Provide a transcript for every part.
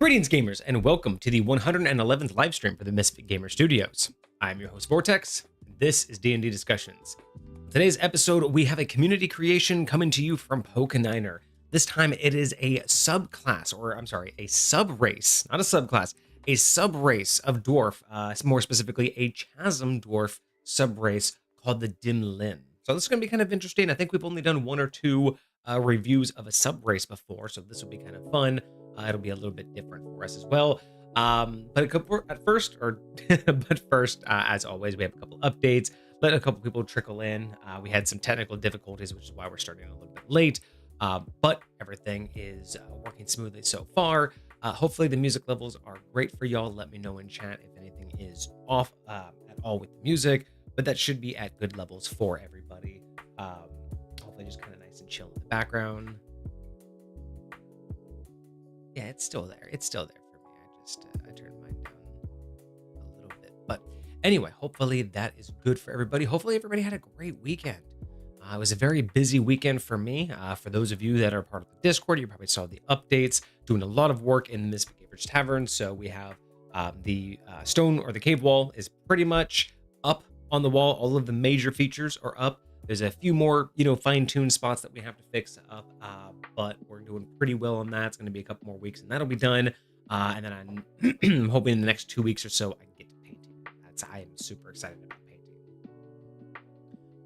Greetings, gamers, and welcome to the 111th live stream for the Misfit Gamer Studios. I'm your host, Vortex. This is D&D Discussions. Today's episode, we have a community creation coming to you from Pokeniner. This time, it is a subclass, or I'm sorry, a subrace, not a subclass, a subrace of dwarf, more specifically, a Chasm Dwarf subrace called the Dhimlin. So this is going to be kind of interesting. I think we've only done one or two reviews of a subrace before, so this will be kind of fun. It'll be a little bit different for us as well. But first, as always, we have a couple updates. Let a couple people trickle in. We had some technical difficulties, which is why we're starting a little bit late. But everything is working smoothly so far. Hopefully the music levels are great for y'all. Let me know in chat if anything is off at all with the music, but that should be at good levels for everybody. Hopefully just kind of nice and chill in the background. Yeah, it's still there. It's still there for me. I turned mine down a little bit. But anyway, hopefully that is good for everybody. Hopefully everybody had a great weekend. It was a very busy weekend for me. For those of you that are part of the Discord, you probably saw the updates, doing a lot of work in MisfitGamersStudios Tavern. So we have the stone or the cave wall is pretty much up on the wall. All of the major features are up. There's a few more, fine-tuned spots that we have to fix up, but we're doing pretty well on that. It's going to be a couple more weeks, and that'll be done. And then I'm hoping in the next 2 weeks or so I can get to painting. I am super excited about painting.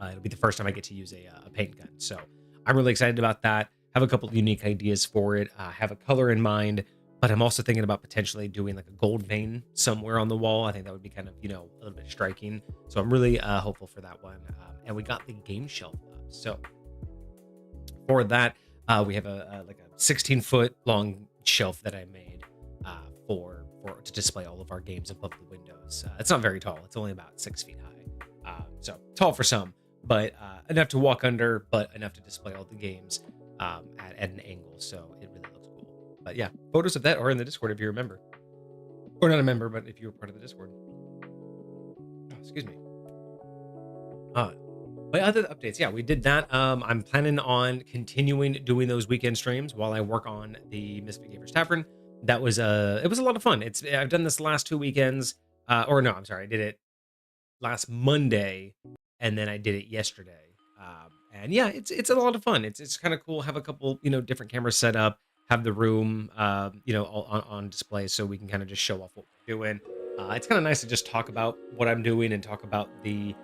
It'll be the first time I get to use a paint gun, so I'm really excited about that. Have a couple of unique ideas for it. Have a color in mind, but I'm also thinking about potentially doing like a gold vein somewhere on the wall. I think that would be kind of, a little bit striking. So I'm really hopeful for that one. And we got the game shelf up. So for that, we have a 16-foot long shelf that I made to display all of our games above the windows. It's not very tall. It's only about 6 feet high. So tall for some, but enough to walk under, but enough to display all the games at an angle. So it really looks cool. But yeah, photos of that are in the Discord if you remember. Or not a member, but if you were part of the Discord. Oh, excuse me. But other updates, yeah, we did that. I'm planning on continuing doing those weekend streams while I work on the Misfit Gamers Tavern. It was a lot of fun. I've done this the last 2 weekends. Or no, I'm sorry, I did it last Monday, and then I did it yesterday. And yeah, it's a lot of fun. It's kind of cool. Have a couple, different cameras set up. Have the room, all on display, so we can kind of just show off what we're doing. It's kind of nice to just talk about what I'm doing and talk about the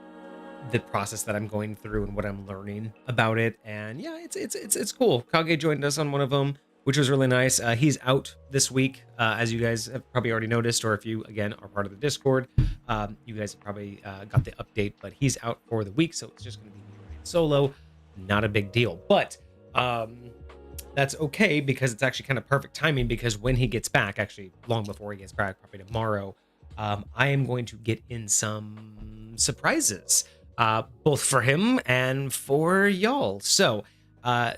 process that I'm going through and what I'm learning about it. And yeah, it's cool. Kage joined us on one of them, which was really nice. He's out this week, as you guys have probably already noticed, or if you again are part of the Discord, you guys have probably got the update. But he's out for the week, so it's just going to be solo. Not a big deal, but that's okay because it's actually kind of perfect timing, because when he gets back, actually long before he gets back, probably tomorrow, I am going to get in some surprises, both for him and for y'all. So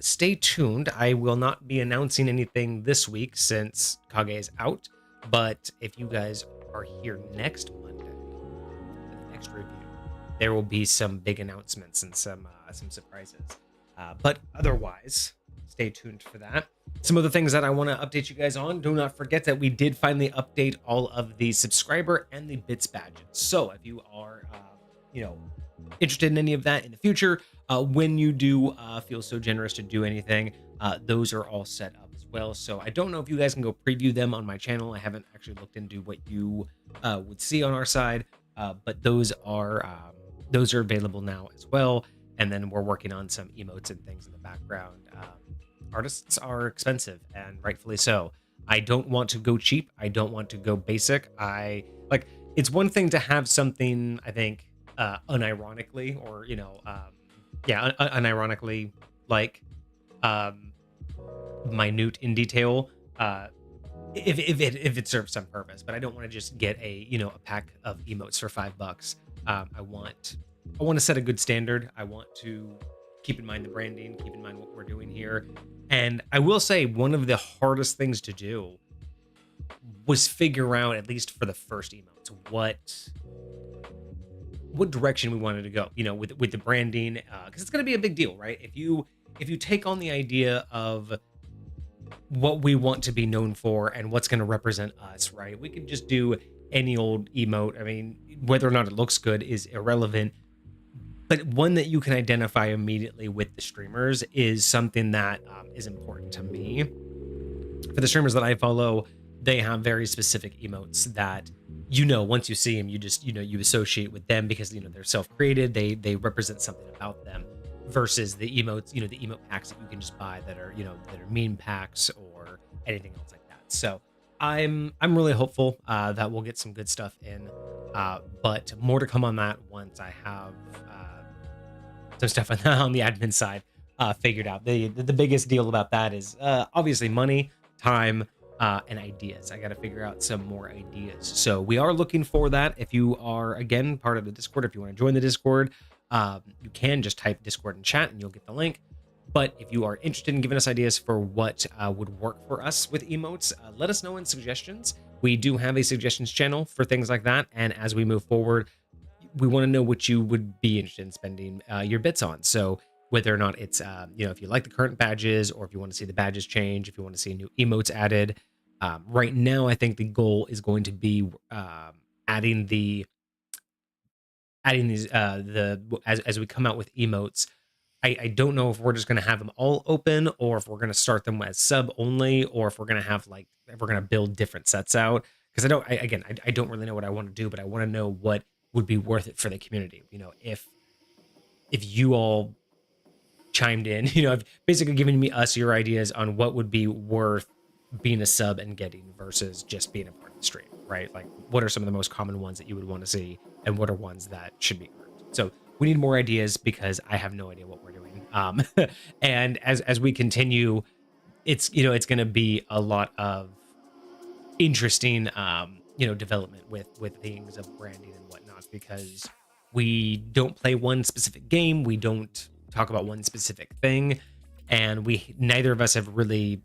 stay tuned. I will not be announcing anything this week since Kage is out, but if you guys are here next Monday for the next review, there will be some big announcements and some surprises. But otherwise, stay tuned for that. Some of the things that I want to update you guys on, do not forget that we did finally update all of the subscriber and the bits badges. So if you are, interested in any of that in the future, when you do feel so generous to do anything, those are all set up as well. So I don't know if you guys can go preview them on my channel. I haven't actually looked into what you would see on our side, but those are available now as well. And then we're working on some emotes and things in the background. Artists are expensive, and rightfully so. I don't want to go cheap. I don't want to go basic. It's one thing to have something, I think, unironically, or unironically, like minute in detail, if it serves some purpose. But I don't want to just get a pack of emotes for $5. I want to set a good standard. I want to keep in mind the branding, keep in mind what we're doing here. And I will say one of the hardest things to do was figure out, at least for the first emotes, what direction we wanted to go, with the branding, because it's going to be a big deal, right? If you take on the idea of what we want to be known for and what's going to represent us, right? We could just do any old emote. I mean, whether or not it looks good is irrelevant, but one that you can identify immediately with the streamers is something that is important to me. For the streamers that I follow, they have very specific emotes that, once you see them, you just, you associate with them because, they're self-created. They represent something about them versus the emotes, the emote packs that you can just buy that are, that are meme packs or anything else like that. So I'm really hopeful that we'll get some good stuff in, but more to come on that once I have some stuff on the admin side figured out. The biggest deal about that is obviously money, time, and ideas. I got to figure out some more ideas. So we are looking for that. If you are, again, part of the Discord, if you want to join the Discord, you can just type Discord in chat and you'll get the link. But if you are interested in giving us ideas for what would work for us with emotes, let us know in suggestions. We do have a suggestions channel for things like that. And as we move forward, we want to know what you would be interested in spending your bits on. So whether or not it's, if you like the current badges or if you want to see the badges change, if you want to see new emotes added. Right now, I think the goal is going to be adding these as we come out with emotes. I don't know if we're just going to have them all open or if we're going to start them as sub only, or if we're going to have if we're going to build different sets out. Because I don't really know what I want to do, but I want to know what would be worth it for the community. If you all chimed in, basically giving us your ideas on what would be worth being a sub and getting versus just being a part of the stream, right? Like, what are some of the most common ones that you would want to see, and what are ones that should be earned? So we need more ideas because I have no idea what we're doing. And as we continue, it's going to be a lot of interesting development with things of branding and whatnot, because we don't play one specific game, we don't talk about one specific thing, and neither of us have really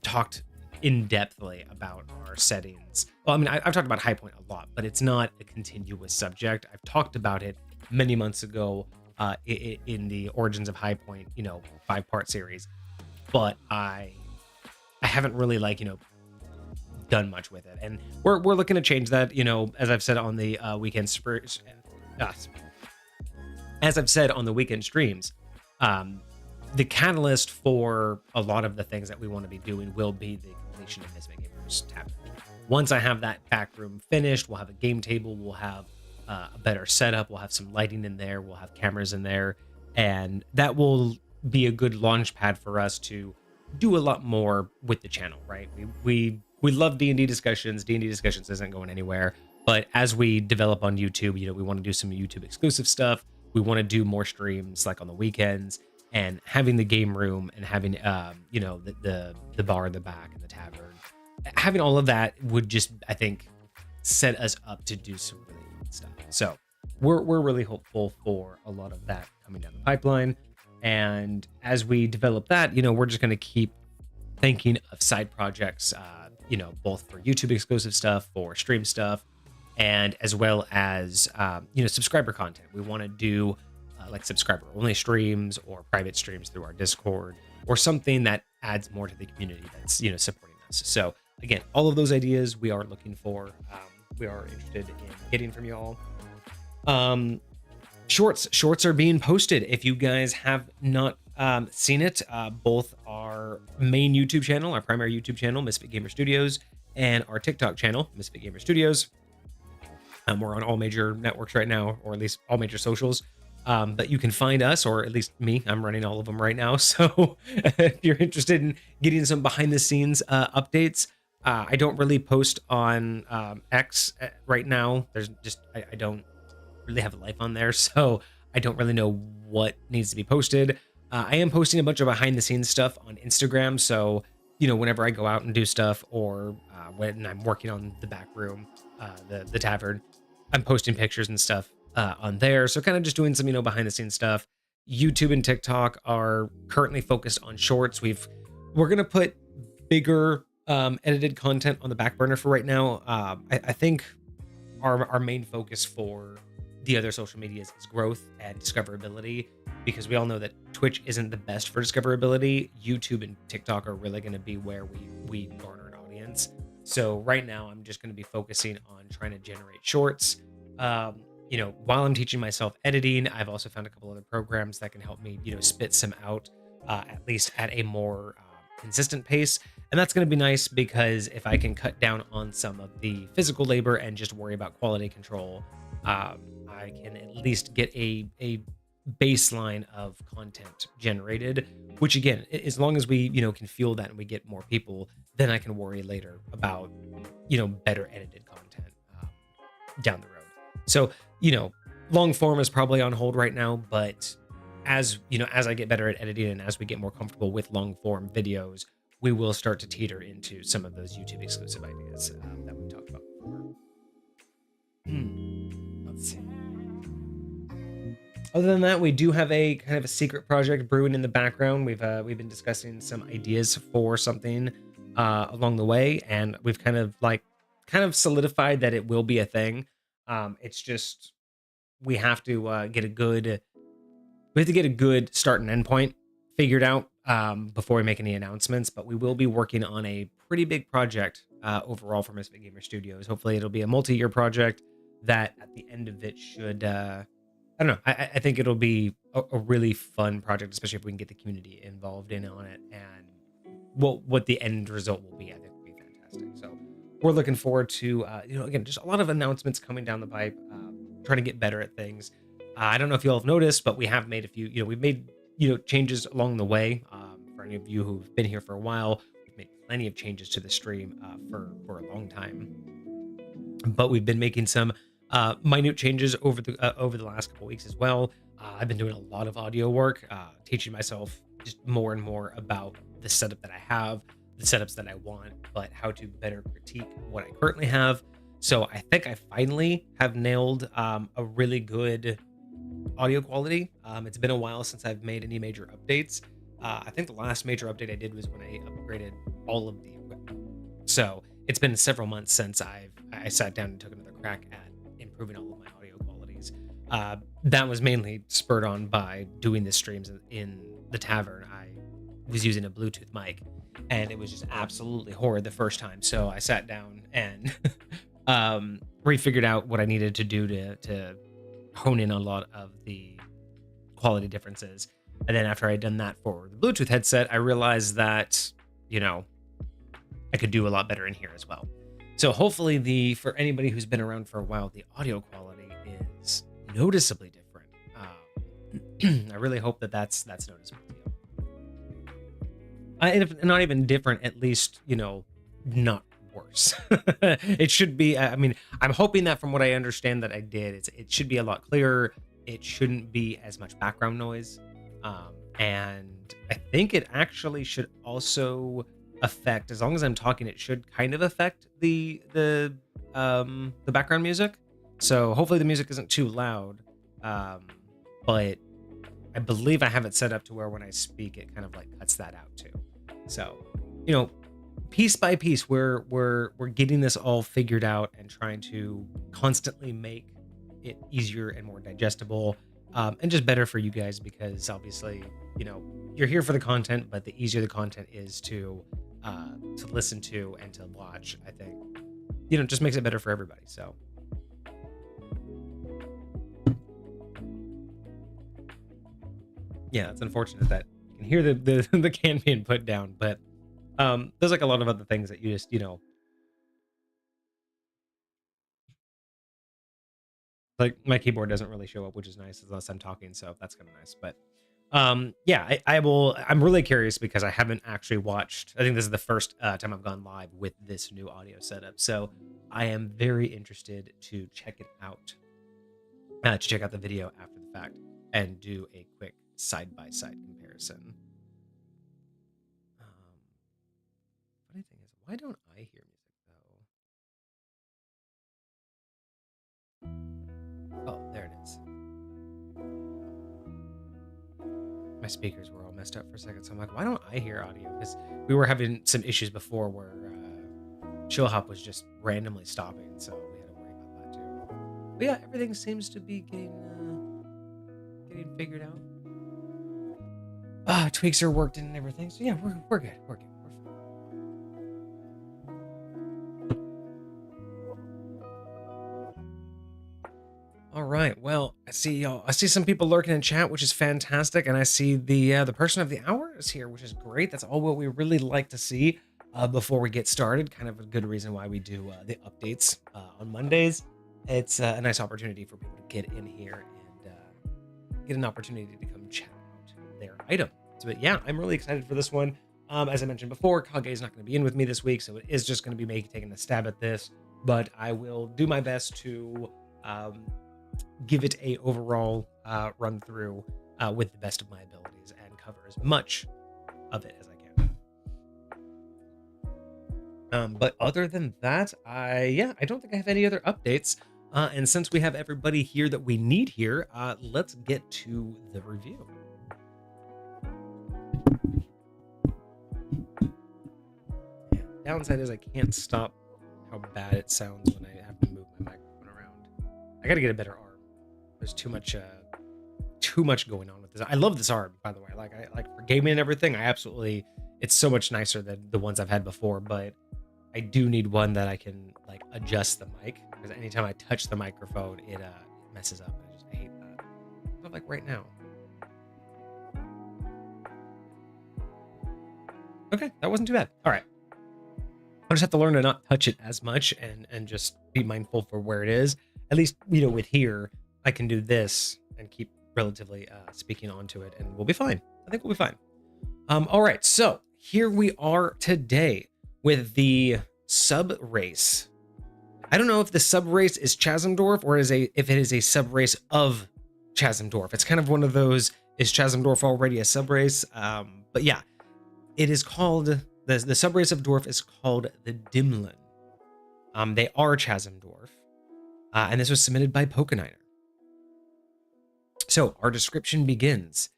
talked in depthly about our settings. Well, I mean, I've talked about High Point a lot, but it's not a continuous subject. I've talked about it many months ago in the Origins of High Point 5-part series, but I haven't really done much with it, and we're looking to change that. As I've said on the weekend as I've said on the weekend streams, the catalyst for a lot of the things that we want to be doing will be the completion of Misfit Gamers Tavern. Once I have that back room finished, we'll have a game table, we'll have a better setup, we'll have some lighting in there, we'll have cameras in there, and that will be a good launch pad for us to do a lot more with the channel, right? We love D&D discussions. D&D discussions isn't going anywhere, but as we develop on YouTube, we want to do some YouTube exclusive stuff. We want to do more streams like on the weekends, and having the game room and having the bar in the back and the tavern, having all of that would just, I think, set us up to do some really fun stuff. So we're really hopeful for a lot of that coming down the pipeline. And as we develop that, we're just going to keep thinking of side projects, both for YouTube exclusive stuff, for stream stuff, and as well as, subscriber content. We want to do like subscriber only streams or private streams through our Discord, or something that adds more to the community that's, supporting us. So again, all of those ideas we are looking for, we are interested in getting from y'all. Shorts are being posted. If you guys have not seen it, both our main YouTube channel, our primary YouTube channel, Misfit Gamer Studios, and our TikTok channel, Misfit Gamer Studios. We're on all major networks right now, or at least all major socials. But you can find us, or at least me. I'm running all of them right now. So if you're interested in getting some behind the scenes updates, I don't really post on X right now. There's just, I don't really have a life on there, so I don't really know what needs to be posted. I am posting a bunch of behind the scenes stuff on Instagram, so whenever I go out and do stuff, or when I'm working on the back room, the tavern, I'm posting pictures and stuff on there. So kind of just doing some behind the scenes stuff. YouTube and TikTok are currently focused on shorts. We're gonna put bigger edited content on the back burner for right now. I think our main focus for the other social medias is growth and discoverability, because we all know that Twitch isn't the best for discoverability. YouTube and TikTok are really going to be where we garner an audience. So right now, I'm just going to be focusing on trying to generate shorts. While I'm teaching myself editing, I've also found a couple other programs that can help me, spit some out, at least at a more consistent pace. And that's going to be nice because if I can cut down on some of the physical labor and just worry about quality control, I can at least get a baseline of content generated, which again, as long as we, can fuel that and we get more people, then I can worry later about, better edited content down the road. So, long form is probably on hold right now, but as I get better at editing and as we get more comfortable with long form videos, we will start to teeter into some of those YouTube exclusive ideas that we've talked about before. Let's see. Other than that, we do have a kind of a secret project brewing in the background. We've been discussing some ideas for something along the way, and we've kind of solidified that it will be a thing. It's just we have to get a good start and end point figured out before we make any announcements. But we will be working on a pretty big project overall for Misfit Gamer Studios. Hopefully, it'll be a multi-year project that at the end of it should. I don't know. I think it'll be a really fun project, especially if we can get the community involved in on it, and what the end result will be. I think will be fantastic. So we're looking forward to again, just a lot of announcements coming down the pipe, trying to get better at things. I don't know if you all have noticed, but we have made a few. We've made changes along the way. For any of you who've been here for a while, we've made plenty of changes to the stream for a long time, but we've been making some minute changes over the last couple weeks as well. I've been doing a lot of audio work, teaching myself just more and more about the setup that I have, the setups that I want, but how to better critique what I currently have. So I think I finally have nailed a really good audio quality. It's been a while since I've made any major updates. I think the last major update I did was when I upgraded all of the equipment. So it's been several months since I sat down and took another crack at improving all of my audio qualities. That was mainly spurred on by doing the streams in the tavern. I was using a Bluetooth mic, and it was just absolutely horrid the first time. So I sat down and refigured out what I needed to do to hone in on a lot of the quality differences. And then after I'd done that for the Bluetooth headset, I realized that, I could do a lot better in here as well. So hopefully for anybody who's been around for a while, the audio quality is noticeably different. I really hope that's noticeable to you. If not even different, at least, not worse. It should be, I'm hoping that from what I understand that I did, it should be a lot clearer. It shouldn't be as much background noise. And I think it actually should also affect, as long as I'm talking, it should kind of affect the background music. So hopefully the music isn't too loud. But I believe I have it set up to where when I speak, it kind of like cuts that out too. So, piece by piece, we're getting this all figured out and trying to constantly make it easier and more digestible, and just better for you guys, because obviously, you're here for the content, but the easier the content is to listen to and to watch, I think, just makes it better for everybody. So. Yeah, it's unfortunate that you can hear the can being put down, but there's like a lot of other things that you just, like my keyboard doesn't really show up, which is nice unless I'm talking, so that's kind of nice. But yeah, I'm really curious because I haven't actually watched. I think this is the first time I've gone live with this new audio setup, so I am very interested to check it out. To check out the video after the fact and do a quick side-by-side comparison. Funny thing is, why don't I hear music though? Oh, there it is. My speakers were all messed up for a second, so I'm like, why don't I hear audio? Because we were having some issues before where ChillHop was just randomly stopping, so we had to worry about that too. But yeah, everything seems to be getting figured out. tweaks are worked in and everything. So yeah, we're good. We're good. We're fine. All right. Well, I see y'all. I see some people lurking in chat, which is fantastic, and I see the person of the hour is here, which is great. That's all what we really like to see before we get started. Kind of a good reason why we do the updates on Mondays. It's a nice opportunity for people to get in here and get an opportunity to come chat about their item. So yeah, I'm really excited for this one. As I mentioned before, Kage is not going to be in with me this week, so it is just going to be me taking a stab at this. But I will do my best to give it a overall run through with the best of my abilities and cover as much of it as I can. But other than that, I don't think I have any other updates. And since we have everybody here that we need here, let's get to the review. Yeah, downside is I can't stop how bad it sounds when I have to move my microphone around. I gotta get a better arm. There's too much going on with this. I love this arm, by the way. Like for gaming and everything, it's so much nicer than the ones I've had before, but I do need one that I can like adjust the mic, because anytime I touch the microphone, it messes up. I hate that. But like right now. Okay, that wasn't too bad. All right. I'll just have to learn to not touch it as much and just be mindful for where it is. At least, with here, I can do this and keep relatively speaking onto it, and we'll be fine. I think we'll be fine. All right, so here we are today with the subRace. I don't know if the subRace is Chasm Dwarf or if it is a subRace of Chasm Dwarf. It's kind of one of those, is Chasm Dwarf already a subRace? But yeah, it is called, the subRace of Dwarf is called the Dhimlin. They are Chasm Dwarf, and this was submitted by Pokeniner. So our description begins.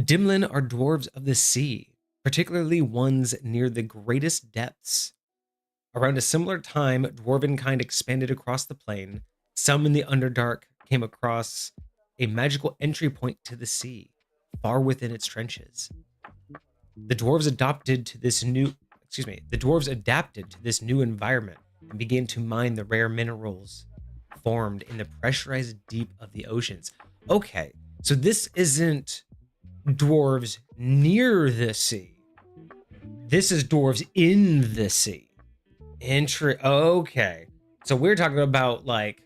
Dhimlin are dwarves of the sea, particularly ones near the greatest depths. Around a similar time, dwarven kind expanded across the plain. Some in the Underdark came across a magical entry point to the sea, far within its trenches. The dwarves adapted to this new environment and began to mine the rare minerals formed in the pressurized deep of the oceans. Okay, so this isn't dwarves near the sea. This is dwarves in the sea. Okay, so we're talking about like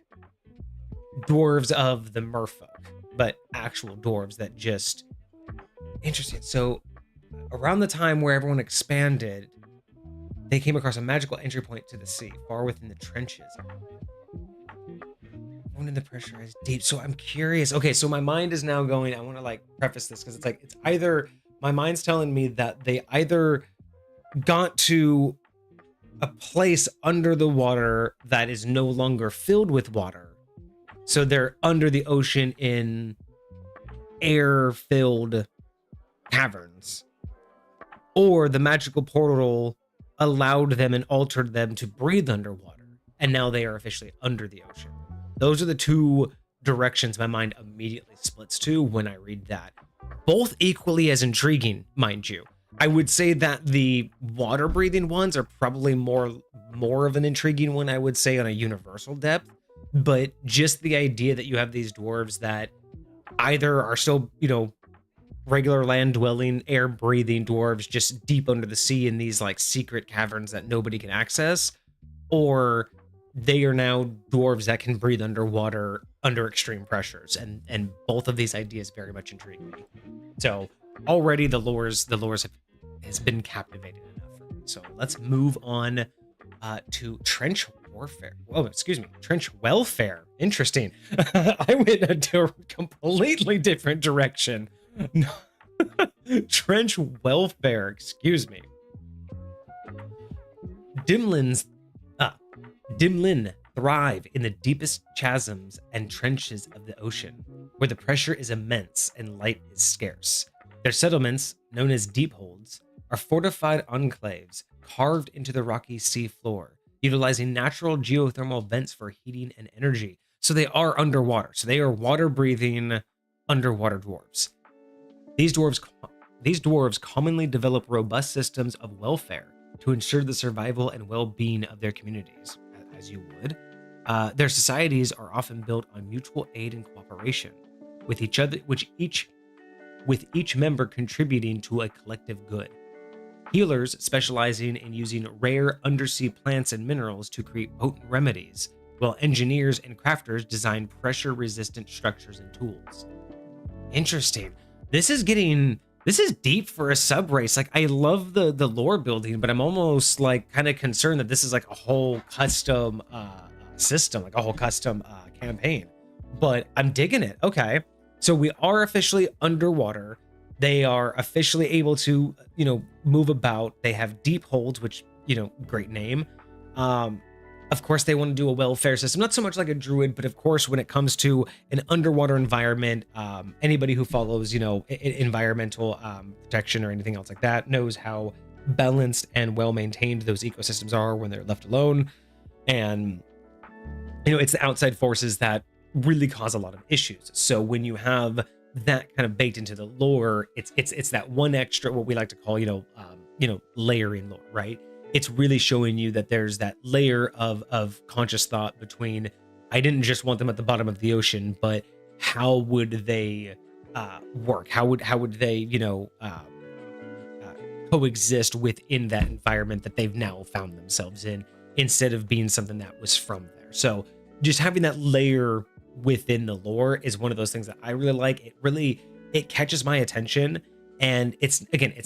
dwarves of the merfolk, but actual dwarves that just... Interesting. So around the time where everyone expanded, they came across a magical entry point to the sea, far within the trenches. Going in the pressurized deep. So I'm curious. Okay, so my mind is now going, I want to like preface this, because it's either, my mind's telling me that they either got to a place under the water that is no longer filled with water. So they're under the ocean in air-filled caverns. Or the magical portal allowed them and altered them to breathe underwater. And now they are officially under the ocean. Those are the two directions my mind immediately splits to when I read that. Both equally as intriguing, mind you. I would say that the water-breathing ones are probably more of an intriguing one, I would say, on a universal depth. But just the idea that you have these dwarves that either are still, regular land-dwelling, air-breathing dwarves just deep under the sea in these like secret caverns that nobody can access, or they are now dwarves that can breathe underwater under extreme pressures, and both of these ideas very much intrigue me. So already the lores has been captivating enough for me. So let's move on to trench warfare. Oh, excuse me, trench welfare. Interesting. I went into a completely different direction. Trench welfare, excuse me. Dhimlin thrive in the deepest chasms and trenches of the ocean, where the pressure is immense and light is scarce. Their settlements, known as deep holds, are fortified enclaves carved into the rocky sea floor, utilizing natural geothermal vents for heating and energy. So they are underwater. So they are water-breathing underwater dwarves. These These dwarves commonly develop robust systems of welfare to ensure the survival and well-being of their communities, as you would. Their societies are often built on mutual aid and cooperation, with each other, with each member contributing to a collective good. Healers specializing in using rare undersea plants and minerals to create potent remedies, while engineers and crafters design pressure-resistant structures and tools. Interesting. This is deep for a sub-race. Like, I love the lore building, but I'm almost like kind of concerned that this is like a whole custom system, like a whole custom campaign. But I'm digging it. Okay. So we are officially underwater. They are officially able to, move about. They have deep holds, which, great name. Of course, they want to do a welfare system, not so much like a druid, but of course, when it comes to an underwater environment, anybody who follows, environmental protection or anything else like that knows how balanced and well-maintained those ecosystems are when they're left alone. And, it's the outside forces that really cause a lot of issues. So when you have that kind of baked into the lore, it's that one extra, what we like to call, layering lore, right? It's really showing you that there's that layer of conscious thought between, I didn't just want them at the bottom of the ocean, but how would they work? How would they, coexist within that environment that they've now found themselves in, instead of being something that was from there. So just having that layer within the lore is one of those things that I really like. It catches my attention. And it's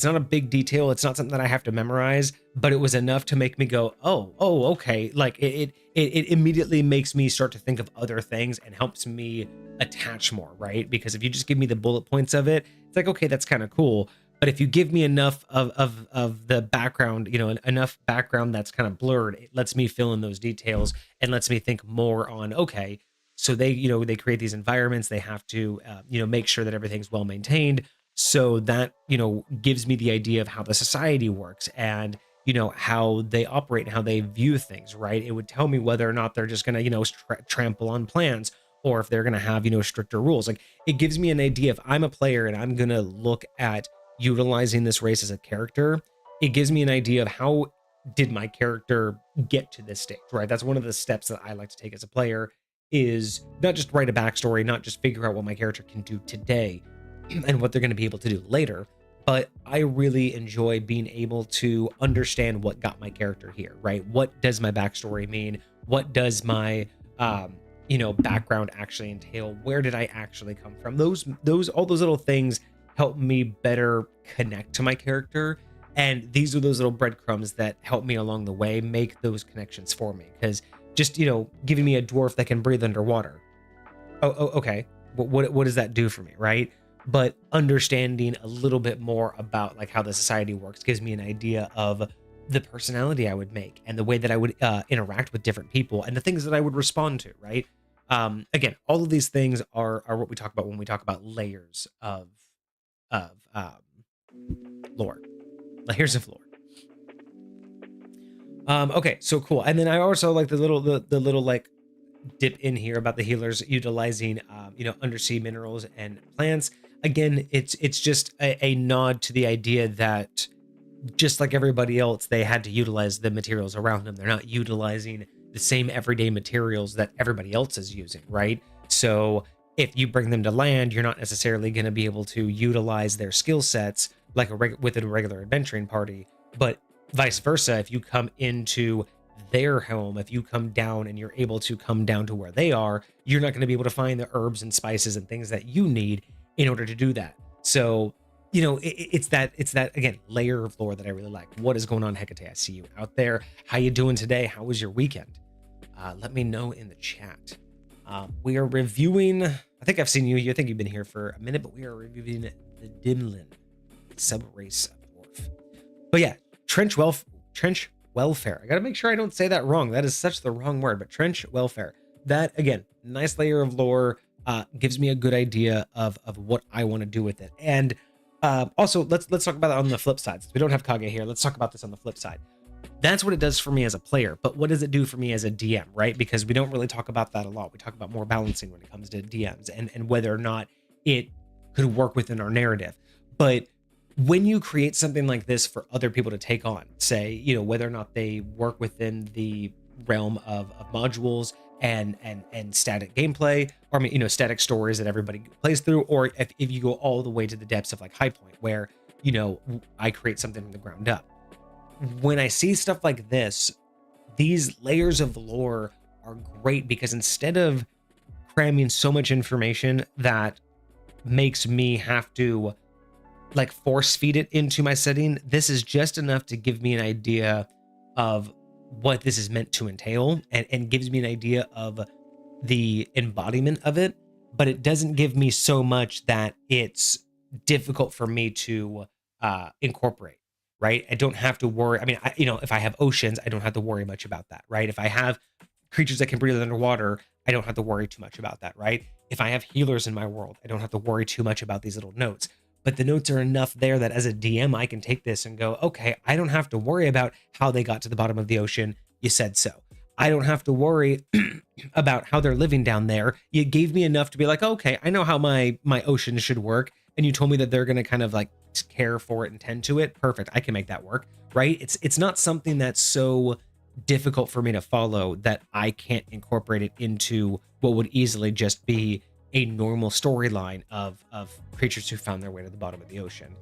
not a big detail. It's not something that I have to memorize, but it was enough to make me go, oh, okay. Like it immediately makes me start to think of other things and helps me attach more, right? Because if you just give me the bullet points of it, it's like, okay, that's kind of cool. But if you give me enough of the background, enough background that's kind of blurred, it lets me fill in those details and lets me think more on, okay, so they create these environments. They have to, make sure that everything's well maintained. So that, gives me the idea of how the society works and, how they operate and how they view things, right? It would tell me whether or not they're just going to, trample on plans, or if they're going to have, stricter rules. Like, it gives me an idea. If I'm a player and I'm going to look at utilizing this race as a character, it gives me an idea of how did my character get to this stage, right? That's one of the steps that I like to take as a player, is not just write a backstory, not just figure out what my character can do today and what they're going to be able to do later, but I really enjoy being able to understand what got my character here, right? What does my backstory mean? What does my background actually entail? Where did I actually come from? All those little things help me better connect to my character, and these are those little breadcrumbs that help me along the way make those connections for me. Because just giving me a dwarf that can breathe underwater, okay, what does that do for me, right? But understanding a little bit more about like how the society works gives me an idea of the personality I would make and the way that I would interact with different people and the things that I would respond to, right? Again, all of these things are what we talk about when we talk about layers of lore. Layers of lore. Okay, so cool. And then I also like the little like dip in here about the healers utilizing undersea minerals and plants. Again, it's just a nod to the idea that just like everybody else, they had to utilize the materials around them. They're not utilizing the same everyday materials that everybody else is using, right? So if you bring them to land, you're not necessarily going to be able to utilize their skill sets like with a regular adventuring party, but vice versa. If you come into their home, if you come down and you're able to come down to where they are, you're not going to be able to find the herbs and spices and things that you need in order to do that. So, it's that again, layer of lore that I really like. What is going on, Hecate? I see you out there. How you doing today? How was your weekend? Let me know in the chat. We are reviewing, I think I've seen you. I think you've been here for a minute, but we are reviewing the Dhimlin subRace dwarf. But yeah, trench welfare. I gotta make sure I don't say that wrong. That is such the wrong word, but trench welfare. That again, nice layer of lore, gives me a good idea of what I want to do with it. And also let's talk about it on the flip side. Since we don't have Kage here, let's talk about this on the flip side. That's what it does for me as a player, but what does it do for me as a DM, right? Because we don't really talk about that a lot. We talk about more balancing when it comes to DMs and whether or not it could work within our narrative. But when you create something like this for other people to take on, say, whether or not they work within the realm of modules and static gameplay, or I mean, static stories that everybody plays through, or if you go all the way to the depths of like High Point, where, I create something from the ground up. When I see stuff like this, these layers of lore are great because instead of cramming so much information that makes me have to like force feed it into my setting, this is just enough to give me an idea of what this is meant to entail, and gives me an idea of the embodiment of it, but it doesn't give me so much that it's difficult for me to incorporate, right? I don't have to worry. I mean, if I have oceans, I don't have to worry much about that, right? If I have creatures that can breathe underwater, I don't have to worry too much about that, right? If I have healers in my world, I don't have to worry too much about these little notes. But the notes are enough there that as a DM, I can take this and go, okay, I don't have to worry about how they got to the bottom of the ocean. You said so. I don't have to worry about how they're living down there. You gave me enough to be like, okay, I know how my ocean should work. And you told me that they're going to kind of like care for it and tend to it. Perfect. I can make that work, right? It's not something that's so difficult for me to follow that I can't incorporate it into what would easily just be a normal storyline of creatures who found their way to the bottom of the ocean.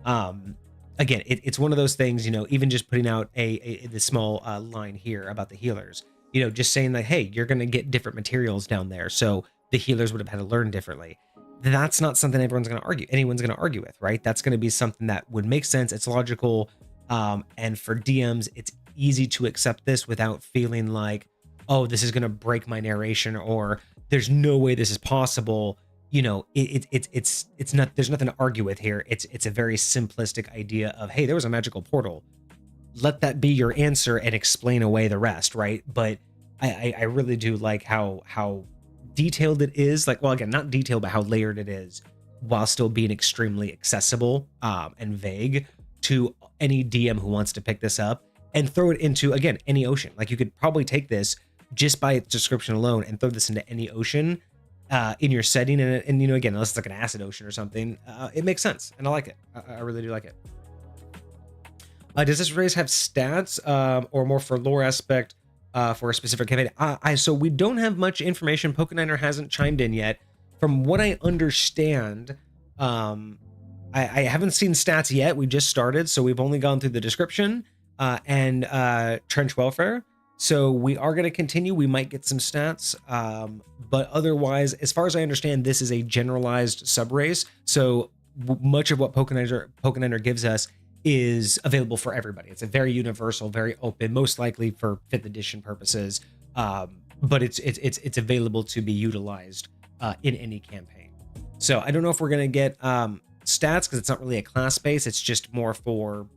Again, it's one of those things, even just putting out the small line here about the healers, just saying that, hey, you're going to get different materials down there, so the healers would have had to learn differently. That's not something anyone's going to argue with, right? That's going to be something that would make sense. It's logical. And for DMs, it's easy to accept this without feeling like, oh, this is going to break my narration, or there's no way this is possible. It's not, there's nothing to argue with here. It's a very simplistic idea of, hey, there was a magical portal. Let that be your answer and explain away the rest, right? But I really do like how detailed it is. Like, well, again, not detailed, but how layered it is, while still being extremely accessible and vague to any DM who wants to pick this up and throw it into, again, any ocean. Like, you could probably take this just by its description alone and throw this into any ocean in your setting, and again, unless it's like an acid ocean or something, it makes sense, and I like it. I really do like it. Does this race have stats, or more for lore aspect, for a specific campaign? So we don't have much information. Pokeniner hasn't chimed in yet. From what I understand, I haven't seen stats yet. We just started, so we've only gone through the description and trench welfare. So we are going to continue. We might get some stats, but otherwise, as far as I understand, this is a generalized subrace. So much of what Pokeniner gives us is available for everybody. It's a very universal, very open, most likely for 5th edition purposes, but it's available to be utilized in any campaign. So I don't know if we're going to get stats, because it's not really a class base. It's just more for,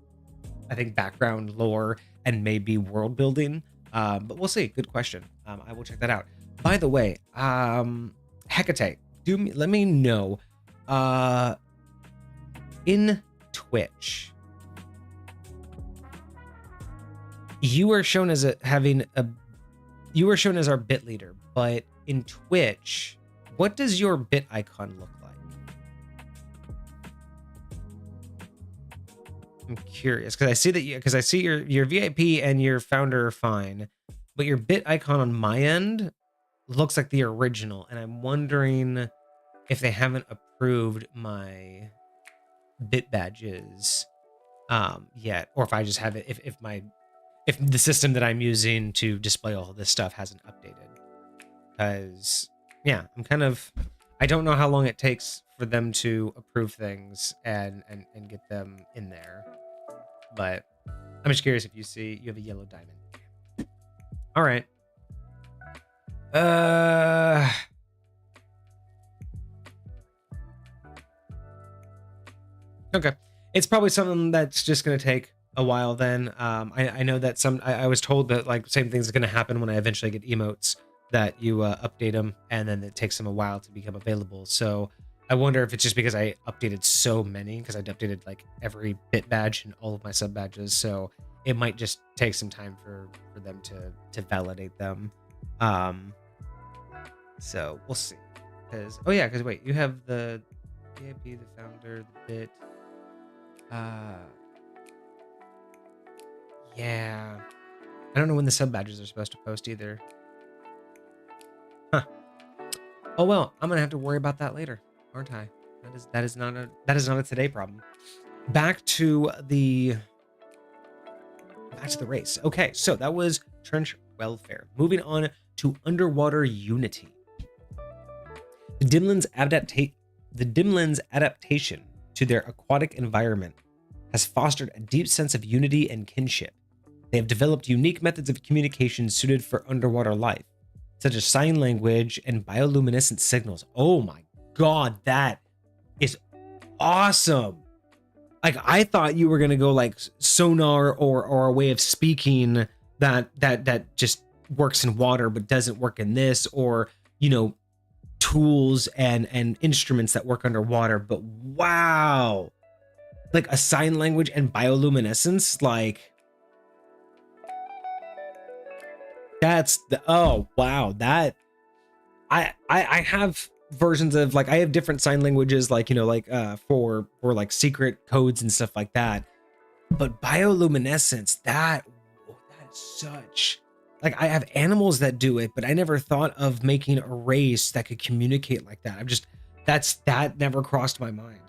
I think, background lore and maybe world building. But we'll see. Good question. I will check that out. By the way, Hecate, let me know. In Twitch, you were shown as you were shown as our bit leader, but in Twitch, what does your bit icon look like? I'm curious, because I see your VIP and your founder are fine, but your bit icon on my end looks like the original, and I'm wondering if they haven't approved my bit badges yet, or if I just have it, if the system that I'm using to display all of this stuff hasn't updated. Because yeah, I don't know how long it takes for them to approve things and get them in there. But I'm just curious if you have a yellow diamond. All right. Okay. It's probably something that's just going to take a while then. I know that I was told that like same thing's going to happen when I eventually get emotes, that you update them and then it takes them a while to become available. So I wonder if it's just because I updated so many, because I'd updated like every bit badge and all of my sub badges. So it might just take some time for them to validate them. So we'll see. Because wait, you have the VIP, the founder, the bit. Uh, yeah. I don't know when the sub badges are supposed to post either. Huh. Oh well, I'm gonna have to worry about that later, aren't I? That is not a today problem. Back to the race. Okay, so that was trench welfare. Moving on to underwater unity. The Dhimlin's adaptation to their aquatic environment has fostered a deep sense of unity and kinship. They have developed unique methods of communication suited for underwater life, such as sign language and bioluminescent signals. Oh my god, that is awesome. Like, I thought you were gonna go like sonar or a way of speaking that just works in water but doesn't work in this, or tools and instruments that work underwater. But wow, like a sign language and bioluminescence, like that's the oh wow, that I have versions of, like, I have different sign languages, like for like secret codes and stuff like that, but bioluminescence, that's such, like, I have animals that do it, but I never thought of making a race that could communicate like that. That never crossed my mind.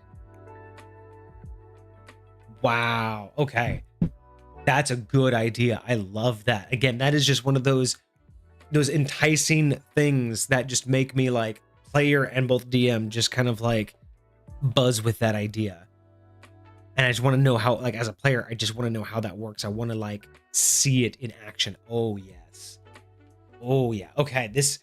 Wow, okay, that's a good idea. I love that. Again, that is just one of those enticing things that just make me, like, player and both DM, just kind of like buzz with that idea. And I just want to know how, like, as a player, I just want to know how that works. I want to, like, see it in action. Oh yes. Oh yeah. Okay, this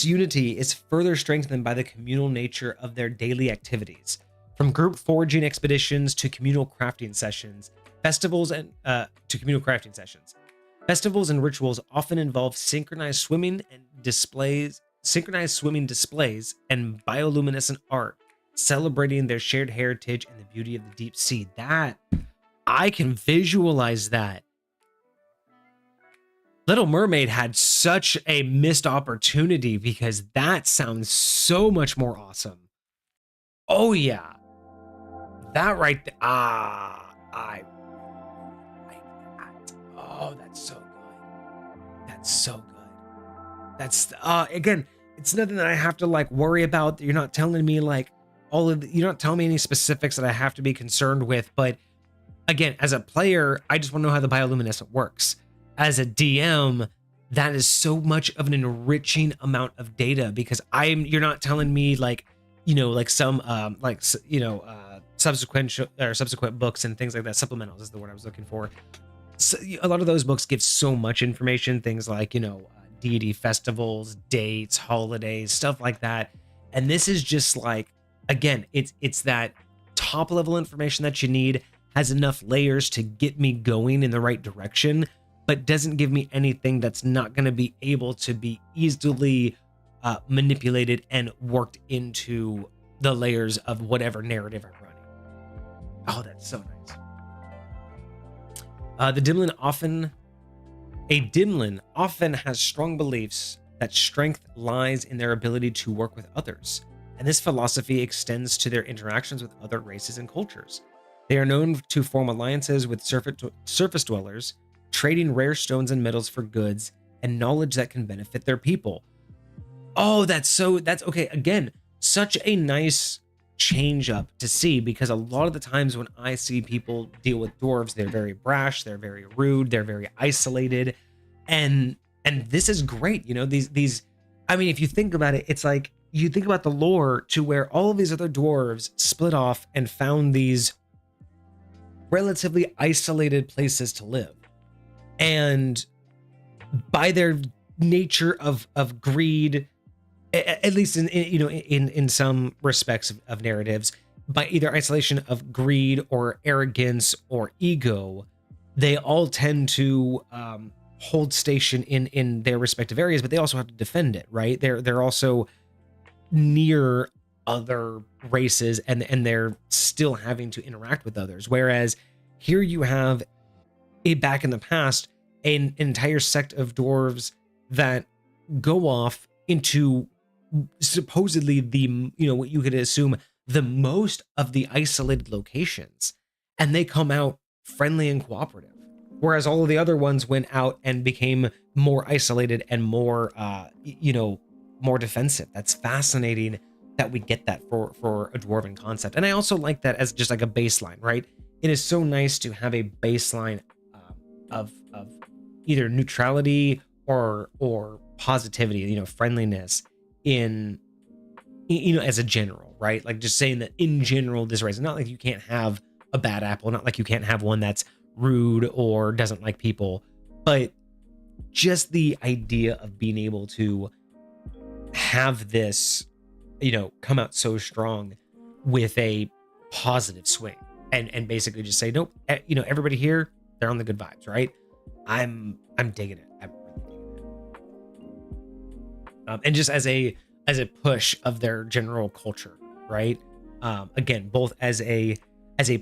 unity is further strengthened by the communal nature of their daily activities. From group foraging expeditions to communal crafting sessions, festivals and Festivals and rituals often involve synchronized swimming displays and bioluminescent art, celebrating their shared heritage and the beauty of the deep sea. That, I can visualize that. Little Mermaid had such a missed opportunity, because that sounds so much more awesome. Oh yeah, that right there. Oh, that's so good. That's so good. That's again, it's nothing that I have to, like, worry about. You're not telling me, like, you're not telling me any specifics that I have to be concerned with. But again, as a player, I just want to know how the bioluminescent works. As a DM, that is so much of an enriching amount of data, because you're not telling me, like, like some subsequent books and things like that. Supplementals is the word I was looking for. So a lot of those books give so much information, things like, deity festivals, dates, holidays, stuff like that. And this is just like, again, it's that top level information that you need, has enough layers to get me going in the right direction, but doesn't give me anything that's not going to be able to be easily manipulated and worked into the layers of whatever narrative I'm running. Oh, that's so nice. A Dhimlin often has strong beliefs that strength lies in their ability to work with others, and this philosophy extends to their interactions with other races and cultures. They are known to form alliances with surface dwellers, trading rare stones and metals for goods and knowledge that can benefit their people. Oh, that's okay. Again, such a nice change up to see, because a lot of the times when I see people deal with dwarves, they're very brash, they're very rude, they're very isolated, and this is great. These I mean, if you think about it, it's like you think about the lore to where all of these other dwarves split off and found these relatively isolated places to live, and by their nature of greed, at least in some respects of narratives, by either isolation of greed or arrogance or ego, they all tend to hold station in their respective areas, but they also have to defend it, right? They're also near other races, and they're still having to interact with others. Whereas here you have back in the past, an entire sect of dwarves that go off into supposedly the what you could assume the most of the isolated locations, and they come out friendly and cooperative. Whereas all of the other ones went out and became more isolated and more, more defensive. That's fascinating that we get that for a dwarven concept. And I also like that as just like a baseline, right? It is so nice to have a baseline of either neutrality or positivity, friendliness in, as a general, right? Like just saying that in general, this race, not like you can't have a bad apple, not like you can't have one that's rude or doesn't like people, but just the idea of being able to have this, come out so strong with a positive swing and basically just say, nope, everybody here, they're on the good vibes, right? I'm digging it. I'm really digging it. And just as a push of their general culture, right? Again, both as a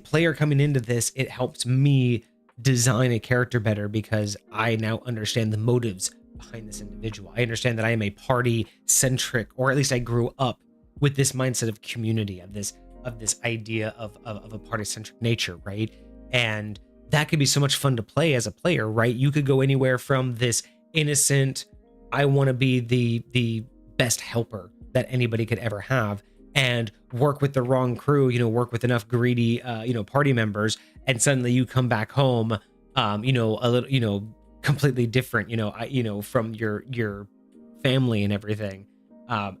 player coming into this, it helps me design a character better because I now understand the motives behind this individual. I understand that I am a party centric, or at least I grew up with this mindset of community, of this idea of a party centric nature, right? And that could be so much fun to play as a player, right? You could go anywhere from this innocent, I want to be the best helper that anybody could ever have, and work with the wrong crew, work with enough greedy, party members, and suddenly you come back home, a little, completely different, from your family and everything.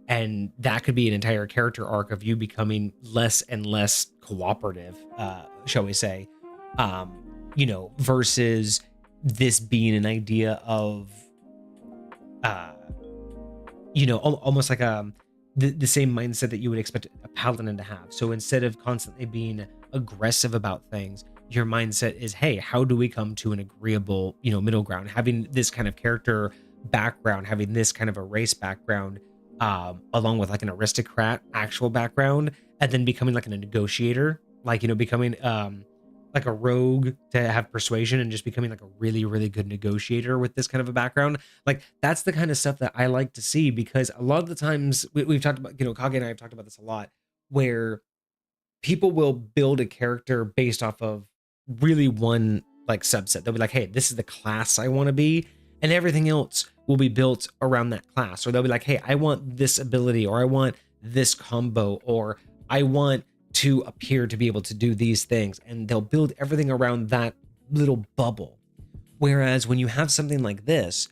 And that could be an entire character arc of you becoming less and less cooperative, shall we say, versus this being an idea of, almost like the same mindset that you would expect a paladin to have. So instead of constantly being aggressive about things, your mindset is, hey, how do we come to an agreeable, middle ground? Having this kind of character background, having this kind of a race background, along with like an aristocrat actual background, and then becoming like a negotiator, like, becoming like a rogue to have persuasion and just becoming like a really, really good negotiator with this kind of a background. Like that's the kind of stuff that I like to see, because a lot of the times we've talked about, Kage and I have talked about this a lot, where people will build a character based off of really one like subset. They'll be like, hey, this is the class I want to be, and everything else will be built around that class. Or they'll be like, hey, I want this ability, or I want this combo, or I want to appear to be able to do these things, and they'll build everything around that little bubble. Whereas when you have something like this,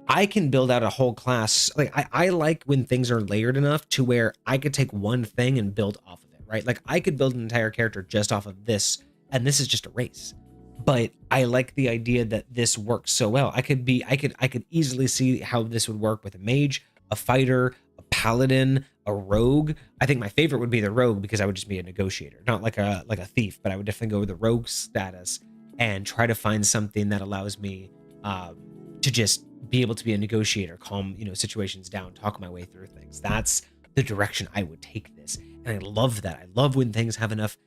I can build out a whole class. Like I like when things are layered enough to where I could take one thing and build off of it, right? Like I could build an entire character just off of this, and this is just a race. But I like the idea that this works so well. I could easily see how this would work with a mage, a fighter, a paladin, a rogue. I think my favorite would be the rogue, because I would just be a negotiator, not like a thief, but I would definitely go with the rogue status and try to find something that allows me to just be able to be a negotiator, calm, situations down, talk my way through things. That's the direction I would take this. And I love that. I love when things have enough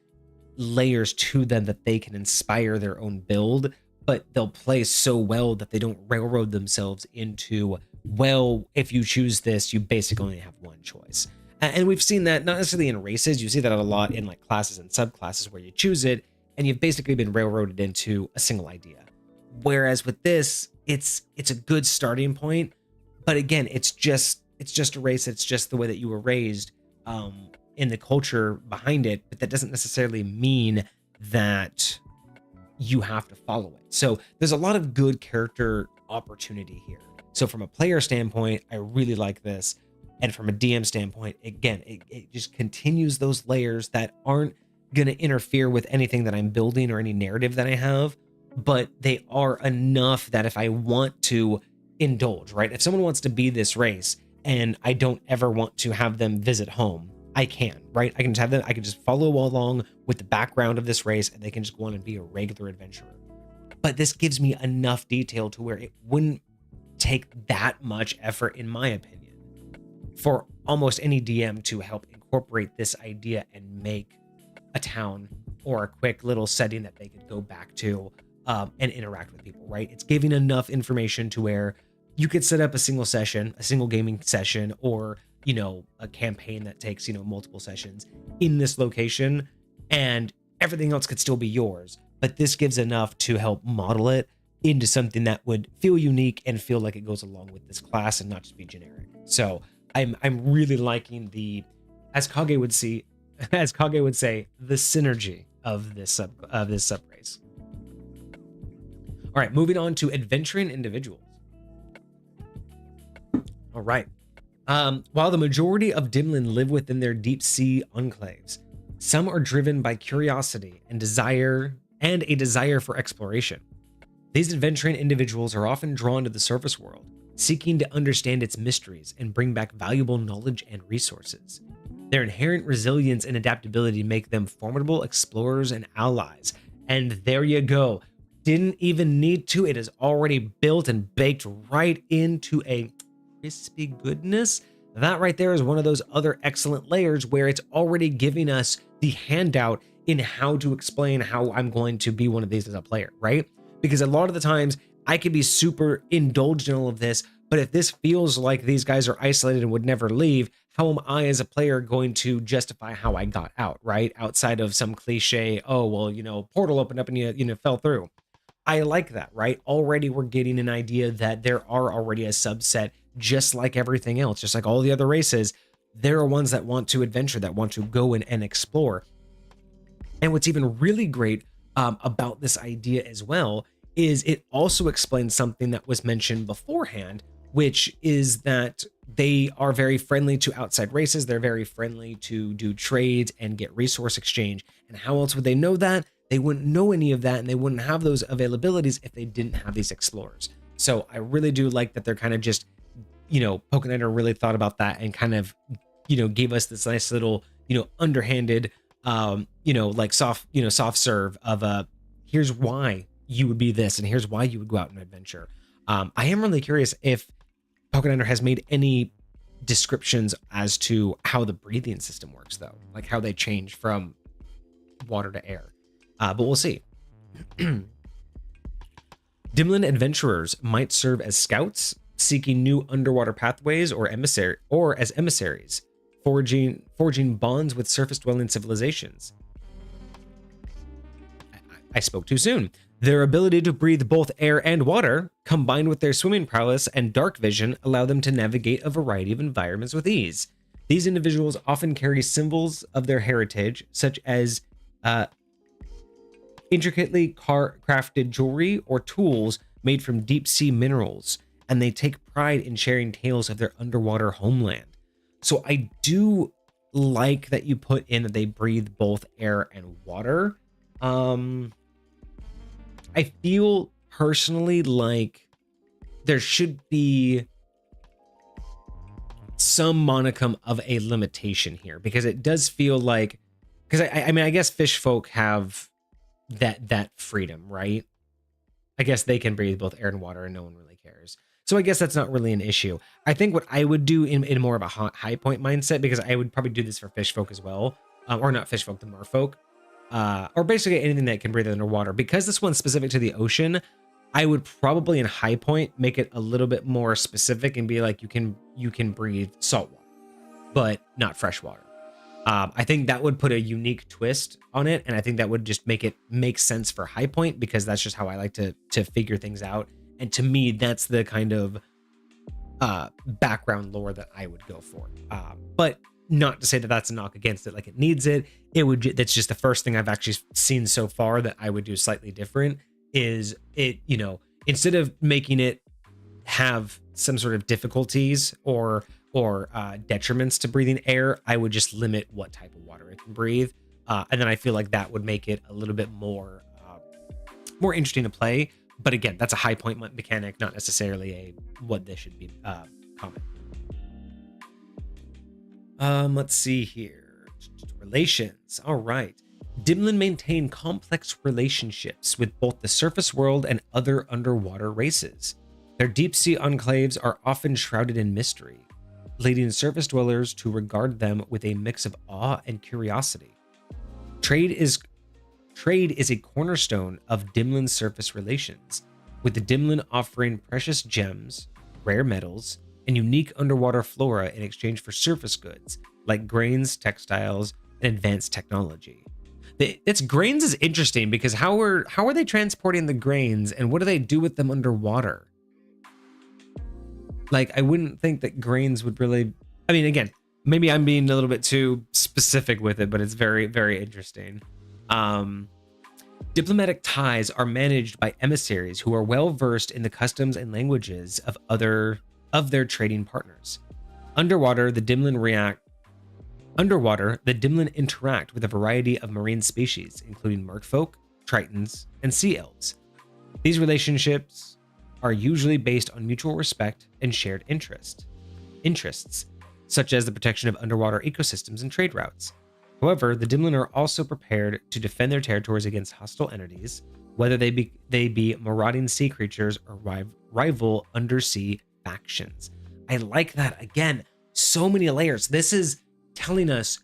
layers to them that they can inspire their own build, but they'll play so well that they don't railroad themselves into, well, if you choose this, you basically only have one choice. And we've seen that not necessarily in races. You see that a lot in like classes and subclasses where you choose it and you've basically been railroaded into a single idea. Whereas with this, it's a good starting point, but again, it's just a race. It's just the way that you were raised, in the culture behind it, but that doesn't necessarily mean that you have to follow it. So there's a lot of good character opportunity here. So from a player standpoint, I really like this. And from a DM standpoint, again, it just continues those layers that aren't going to interfere with anything that I'm building or any narrative that I have, but they are enough that if I want to indulge, right? If someone wants to be this race and I don't ever want to have them visit home, I can, right? I can just have them, I can just follow along with the background of this race and they can just go on and be a regular adventurer. But this gives me enough detail to where it wouldn't take that much effort, in my opinion, for almost any DM to help incorporate this idea and make a town or a quick little setting that they could go back to and interact with people, right? It's giving enough information to where you could set up a single session, a single gaming session, or a campaign that takes, multiple sessions in this location, and everything else could still be yours, but this gives enough to help model it into something that would feel unique and feel like it goes along with this class and not just be generic. So I'm really liking the, as Kage would say, the synergy of this subrace. All right, moving on to adventuring individuals. All right. While the majority of Dhimlin live within their deep sea enclaves, some are driven by curiosity and a desire for exploration. These adventuring individuals are often drawn to the surface world, seeking to understand its mysteries and bring back valuable knowledge and resources. Their inherent resilience and adaptability make them formidable explorers and allies. And there you go. Didn't even need to. It is already built and baked right into a crispy goodness. That right there is one of those other excellent layers where it's already giving us the handout in how to explain how I'm going to be one of these as a player, right? Because a lot of the times I could be super indulged in all of this, but if this feels like these guys are isolated and would never leave, how am I as a player going to justify how I got out, right? Outside of some cliche, oh, well, portal opened up and you fell through. I like that, right? Already we're getting an idea that there are already a subset, just like everything else, just like all the other races. There are ones that want to adventure, that want to go and explore. And what's even really great about this idea as well is it also explains something that was mentioned beforehand, which is that they are very friendly to outside races. They're very friendly to do trades and get resource exchange. And how else would they know that? They wouldn't know any of that, and they wouldn't have those availabilities if they didn't have these explorers. So I really do like that they're kind of just, Pokeniner really thought about that and kind of, gave us this nice little, underhanded, like soft serve of here's why you would be this, and here's why you would go out and adventure. I am really curious if Pokeniner has made any descriptions as to how the breathing system works, though, like how they change from water to air. But we'll see. Dhimlin adventurers might serve as scouts, seeking new underwater pathways, or as emissaries, forging bonds with surface-dwelling civilizations. I spoke too soon. Their ability to breathe both air and water, combined with their swimming prowess and dark vision, allow them to navigate a variety of environments with ease. These individuals often carry symbols of their heritage, such as intricately crafted jewelry or tools made from deep sea minerals, and they take pride in sharing tales of their underwater homeland. So I do like that you put in that they breathe both air and water. I feel personally like there should be some monicum of a limitation here, because it does feel like, because I guess fish folk have that freedom, right? I guess they can breathe both air and water and no one really cares. So I guess that's not really an issue. I think what I would do in more of a high point mindset, because I would probably do this for fish folk as well, or not fish folk, the merfolk, or basically anything that can breathe underwater. Because this one's specific to the ocean, I would probably in high point make it a little bit more specific and be like, you can breathe salt water, but not fresh water. I think that would put a unique twist on it, and I think that would just make it make sense for high point, because that's just how I like to figure things out. And to me, that's the kind of background lore that I would go for. But not to say that that's a knock against it, like it needs it. That's just the first thing I've actually seen so far that I would do slightly different. Is it, instead of making it have some sort of difficulties or detriments to breathing air, I would just limit what type of water it can breathe. And then I feel like that would make it a little bit more interesting to play. But again, that's a high point mechanic, not necessarily a what this should be comment. Let's see here. Relations. All right. Dhimlin maintain complex relationships with both the surface world and other underwater races. Their deep sea enclaves are often shrouded in mystery, leading surface dwellers to regard them with a mix of awe and curiosity. Trade is a cornerstone of Dhimlin's surface relations, with the Dhimlin offering precious gems, rare metals, and unique underwater flora in exchange for surface goods like grains, textiles, and advanced technology. It's grains is interesting because how are they transporting the grains and what do they do with them underwater? Like, I wouldn't think that grains would really, I mean, again, maybe I'm being a little bit too specific with it, but it's very, very interesting. Diplomatic ties are managed by emissaries who are well versed in the customs and languages of their trading partners. Underwater, the Dhimlin interact with a variety of marine species, including merfolk, tritons, and sea elves. These relationships are usually based on mutual respect and shared interests, such as the protection of underwater ecosystems and trade routes. However, the Dhimlin are also prepared to defend their territories against hostile entities, whether they be marauding sea creatures or rival undersea factions. I like that. Again, so many layers. This is telling us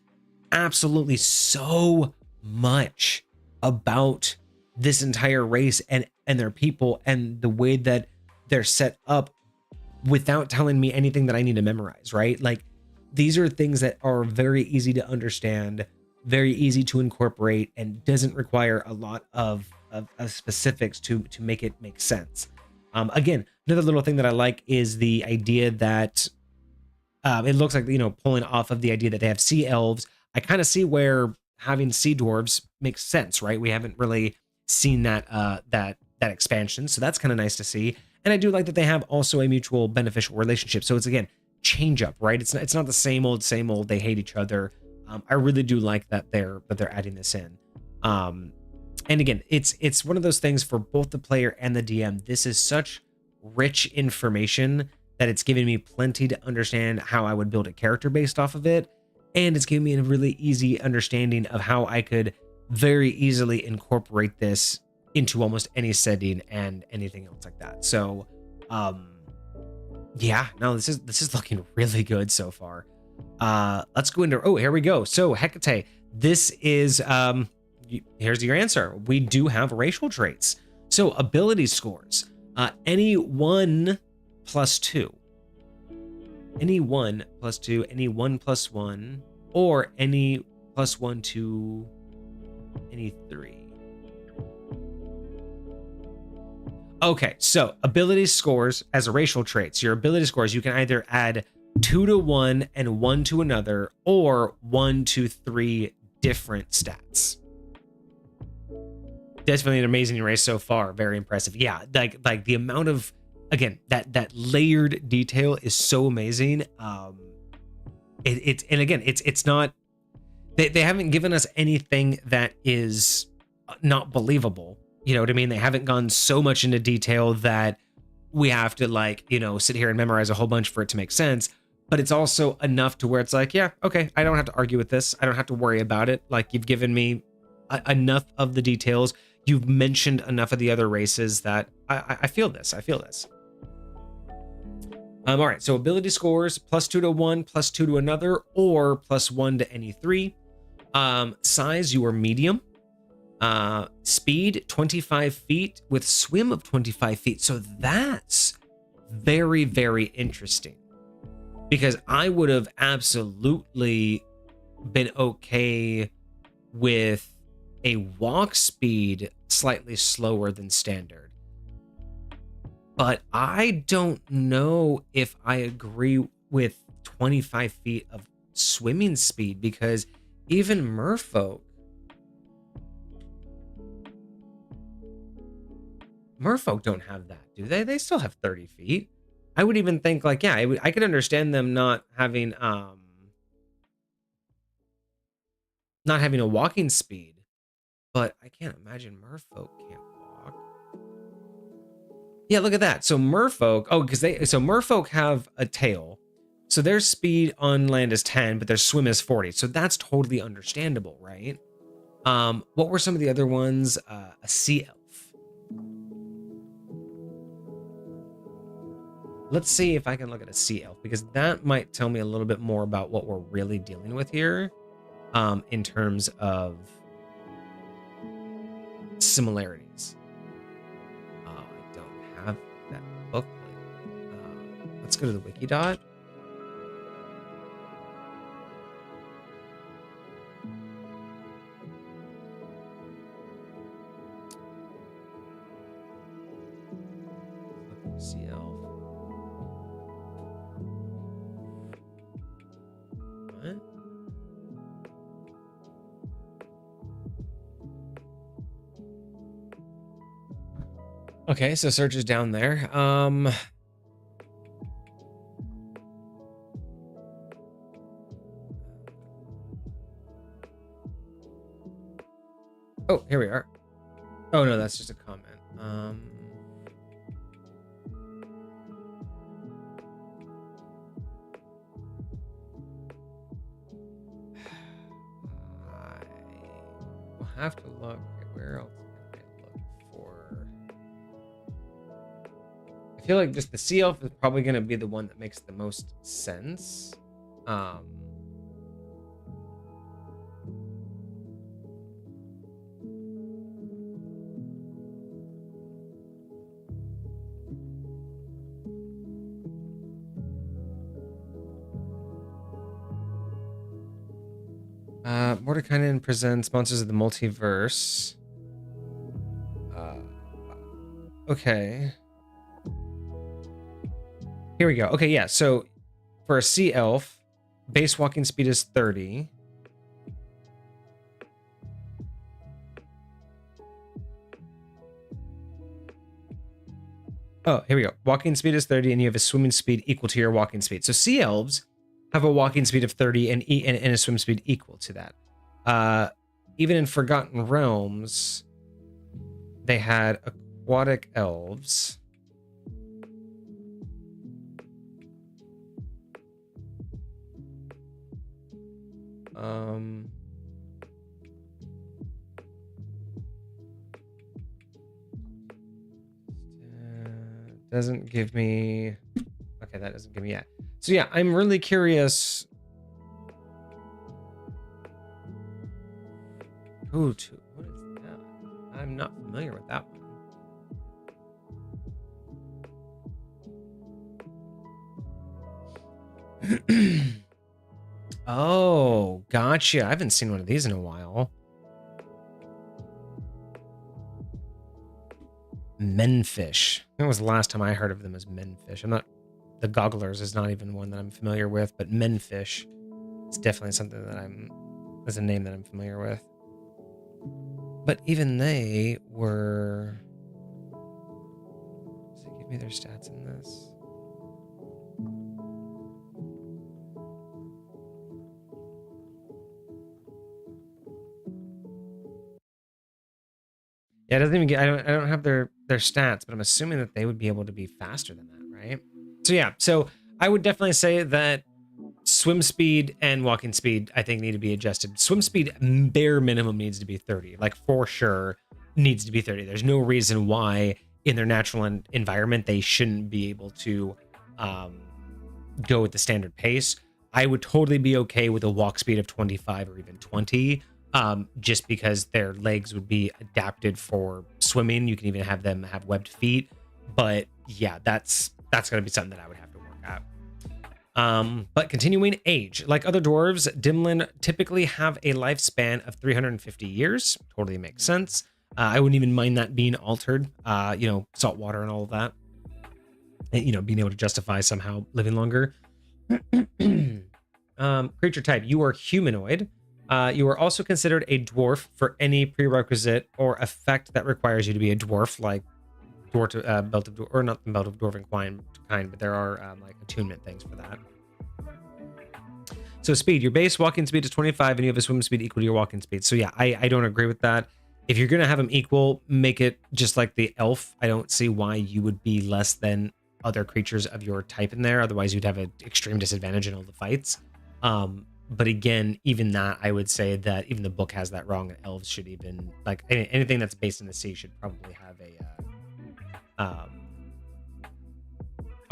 absolutely so much about this entire race and their people and the way that they're set up without telling me anything that I need to memorize, right? Like, these are things that are very easy to understand, very easy to incorporate, and doesn't require a lot of specifics to make it make sense. Again, another little thing that I like is the idea that it looks like, pulling off of the idea that they have sea elves. I kind of see where having sea dwarves makes sense, right? We haven't really seen that that expansion, so that's kind of nice to see. And I do like that they have also a mutual beneficial relationship. So it's, again, change up, right? It's not the same old. They hate each other. I really do like that they're adding this in. And again, it's one of those things for both the player and the DM. This is such rich information that it's giving me plenty to understand how I would build a character based off of it. And it's giving me a really easy understanding of how I could very easily incorporate this into almost any setting and anything else like that. So, yeah, no, this is looking really good so far. Let's go into, oh, here we go. So Hecate, this is, here's your answer. We do have racial traits. So ability scores, any 1 plus 2, any 1 plus 2, any 1 plus 1, or any plus 1 to any 3. Okay, so ability scores as a racial traits. Your ability scores, you can either add 2 to 1 and 1 to another, or 1 to 3 different stats. Definitely an amazing race so far. Very impressive. Yeah, like the amount of, again, that layered detail is so amazing. It's not, they haven't given us anything that is not believable. You know what I mean? They haven't gone so much into detail that we have to, like, sit here and memorize a whole bunch for it to make sense. But it's also enough to where it's like, yeah, okay, I don't have to argue with this. I don't have to worry about it. Like, you've given me enough of the details. You've mentioned enough of the other races that I feel this. I feel this. All right, so ability scores, plus 2 to 1, plus 2 to another, or plus 1 to any 3. Size, you are medium. Speed 25 feet with swim of 25 feet. So that's very, very interesting, because I would have absolutely been okay with a walk speed slightly slower than standard. But I don't know if I agree with 25 feet of swimming speed, because even merfolk don't have that, do they? They still have 30 feet. I would even think, like, yeah, I could understand them not having a walking speed, but I can't imagine merfolk can't walk. Yeah, look at that. So merfolk, merfolk have a tail. So their speed on land is 10, but their swim is 40. So that's totally understandable, right? What were some of the other ones? A sea elf. Let's see if I can look at a sea elf, because that might tell me a little bit more about what we're really dealing with here, in terms of similarities. I don't have that booklet. Let's go to the Wikidot. What? Okay, so search is down there. Oh, here we are. Oh no, that's just a comment. I will have to look. Where else can I look for? I feel like just the Sea Elf is probably going to be the one that makes the most sense. Vortex presents Monsters of the Multiverse. Okay. Here we go. Okay, yeah. So for a Sea Elf, base walking speed is 30. Oh, here we go. Walking speed is 30, and you have a swimming speed equal to your walking speed. So Sea Elves have a walking speed of 30 and a swim speed equal to that. Even in Forgotten Realms, they had aquatic elves. Doesn't give me... Okay, that doesn't give me yet. So yeah, I'm really curious. What is that? I'm not familiar with that one. Oh, gotcha. I haven't seen one of these in a while. Menfish. When was the last time I heard of them as menfish? I'm not... The Gogglers is not even one that I'm familiar with, but menfish is definitely something that is a name that I'm familiar with. But even they were... Does it give me their stats in this? Yeah, it doesn't even get... I don't have their stats, but I'm assuming that they would be able to be faster than that, right? So yeah, so I would definitely say that swim speed and walking speed, I think, need to be adjusted. Swim speed, bare minimum, needs to be 30. Like, for sure, needs to be 30. There's no reason why, in their natural environment, they shouldn't be able to go with the standard pace. I would totally be okay with a walk speed of 25 or even 20, just because their legs would be adapted for swimming. You can even have them have webbed feet. But yeah, that's going to be something that I would have to work at. But continuing, age. Like other dwarves, Dhimlin typically have a lifespan of 350 years. Totally makes sense. I wouldn't even mind that being altered. Salt water and all of that. And, being able to justify somehow living longer. Creature type. You are humanoid. You are also considered a dwarf for any prerequisite or effect that requires you to be a dwarf, like belt of or not the belt of dwarven kind, but there are like attunement things for that. So speed, your base walking speed is 25 and you have a swim speed equal to your walking speed. So yeah, I don't agree with that. If you're gonna have them equal, make it just like the elf. I don't see why you would be less than other creatures of your type in there. Otherwise you'd have an extreme disadvantage in all the fights. But again, even that, I would say that even the book has that wrong, and elves should even, like, anything that's based in the sea should probably have a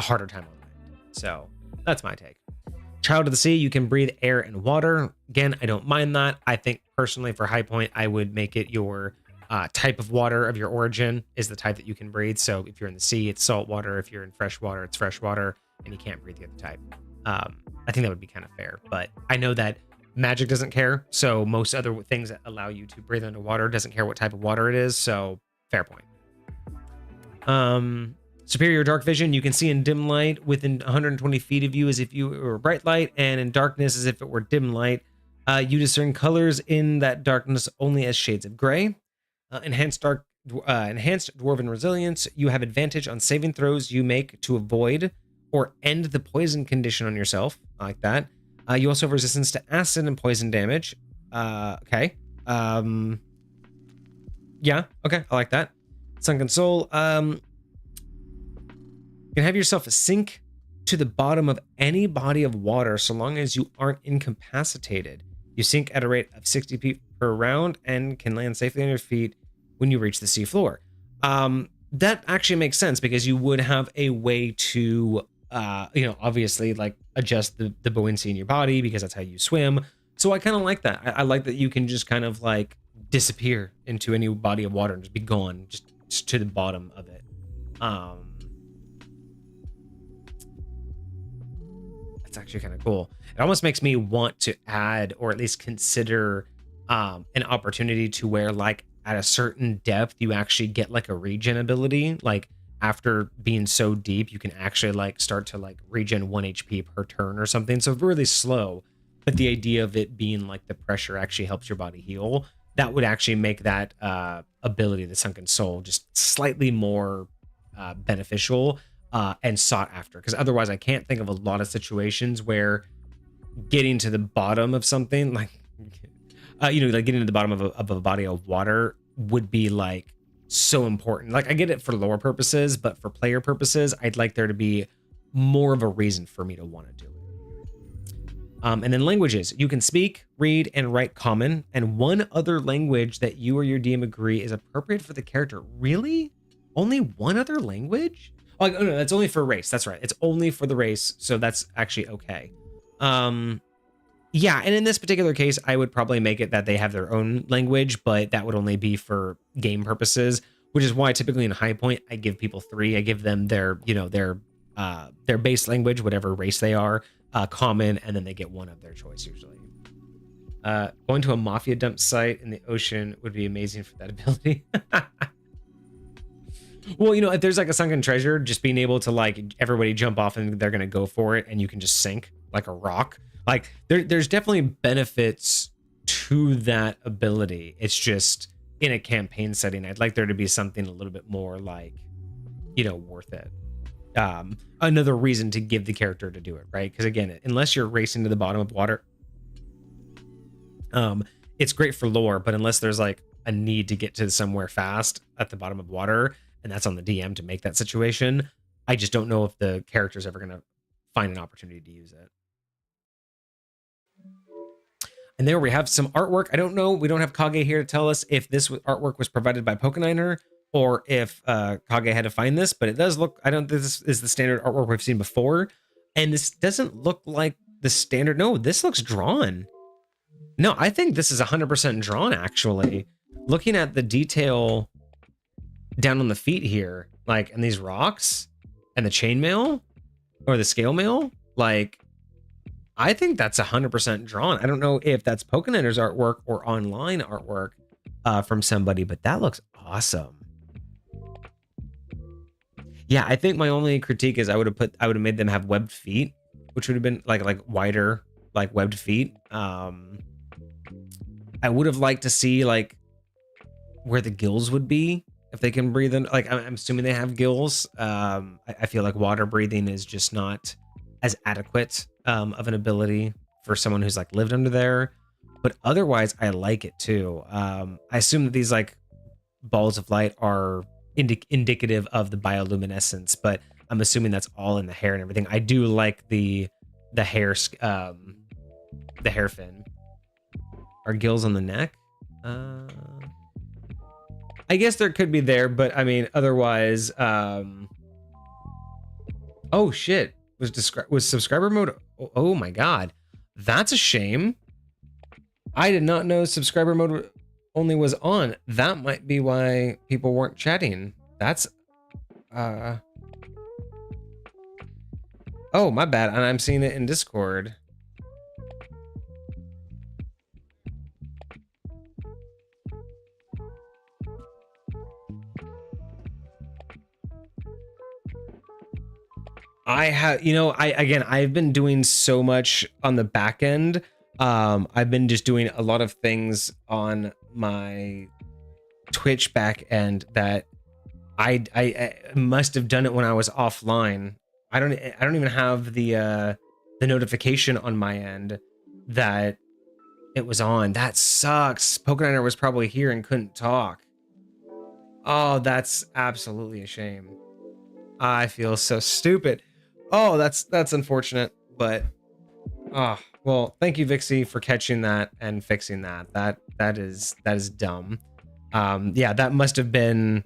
harder time on land. So that's my take. Child of the Sea, you can breathe air and water. Again, I don't mind that. I think personally for High Point, I would make it your type of water of your origin is the type that you can breathe. So if you're in the sea, it's salt water. If you're in fresh water, it's fresh water, and you can't breathe the other type. I think that would be kind of fair, but I know that magic doesn't care. So most other things that allow you to breathe underwater doesn't care what type of water it is. So fair point. Superior dark vision. You can see in dim light within 120 feet of you as if you were bright light, and in darkness as if it were dim light. You discern colors in that darkness only as shades of gray. Enhanced dwarven resilience. You have advantage on saving throws you make to avoid or end the poison condition on yourself. I like that. You also have resistance to acid and poison damage. Okay. Yeah. Okay. I like that. Sunken Soul. You can have yourself sink to the bottom of any body of water so long as you aren't incapacitated. You sink at a rate of 60 feet per round and can land safely on your feet when you reach the sea floor. That actually makes sense because you would have a way to, obviously like adjust the buoyancy in your body because that's how you swim. So I kind of like that. I like that you can just kind of like disappear into any body of water and just be gone, just to the bottom of it. That's actually kind of cool. It almost makes me want to add or at least consider an opportunity to where like at a certain depth you actually get like a regen ability. Like after being so deep, you can actually like start to like regen 1 HP per turn or something. So really slow, but the idea of it being like the pressure actually helps your body heal. That would actually make that ability, the Sunken Soul, just slightly more beneficial and sought after. Because otherwise, I can't think of a lot of situations where getting to the bottom of something, like like getting to the bottom of a body of water would be like so important. Like I get it for lore purposes, but for player purposes, I'd like there to be more of a reason for me to want to do it. And then languages. You can speak, read, and write Common, and one other language that you or your DM agree is appropriate for the character. Really? Only one other language? Oh, no, that's only for race. That's right. It's only for the race, so that's actually okay. Yeah, and in this particular case, I would probably make it that they have their own language, but that would only be for game purposes, which is why typically in High Point, I give people 3. I give them their base language, whatever race they are, Common, and then they get one of their choice usually. Going to a mafia dump site in the ocean would be amazing for that ability. Well, if there's like a sunken treasure, just being able to like everybody jump off and they're gonna go for it, and you can just sink like a rock. Like there's definitely benefits to that ability. It's just in a campaign setting, I'd like there to be something a little bit more like, worth it. Another reason to give the character to do it, right? Because again, unless you're racing to the bottom of water, it's great for lore, but unless there's like a need to get to somewhere fast at the bottom of water, and that's on the DM to make that situation, I just don't know if the character's ever going to find an opportunity to use it. And there we have some artwork. I don't know. We don't have Kage here to tell us if this artwork was provided by Pokeniner or if Kage had to find this, but it does look, I don't think this is the standard artwork we've seen before. And this doesn't look like the standard. No, this looks drawn. No, I think this is 100% drawn, actually. Looking at the detail down on the feet here, like, and these rocks and the chainmail or the scale mail, like, I think that's 100% drawn. I don't know if that's Pokeniner's artwork or online artwork from somebody, but that looks awesome. Yeah, I think my only critique is I would have made them have webbed feet, which would have been like wider, like webbed feet. I would have liked to see like where the gills would be if they can breathe in. Like I'm assuming they have gills. I feel like water breathing is just not as adequate of an ability for someone who's like lived under there, but otherwise I like it too. I assume that these like balls of light are indicative of the bioluminescence, but I'm assuming that's all in the hair and everything. I do like the hair fin. Are gills on the neck? I guess there could be there, but I mean otherwise oh shit. Was subscriber mode? Oh my god, that's a shame. I did not know subscriber mode only was on. That might be why people weren't chatting. That's oh, my bad. And I'm seeing it in Discord. I have, I've been doing so much on the back end. I've been just doing a lot of things on my Twitch back end that I must have done it when I was offline. I don't even have the notification on my end that it was on. That sucks. Pokeniner was probably here and couldn't talk. Oh, that's absolutely a shame. I feel so stupid. Oh, that's unfortunate, but well, thank you, Vixie, for catching that and fixing that. That is dumb. Yeah, that must have been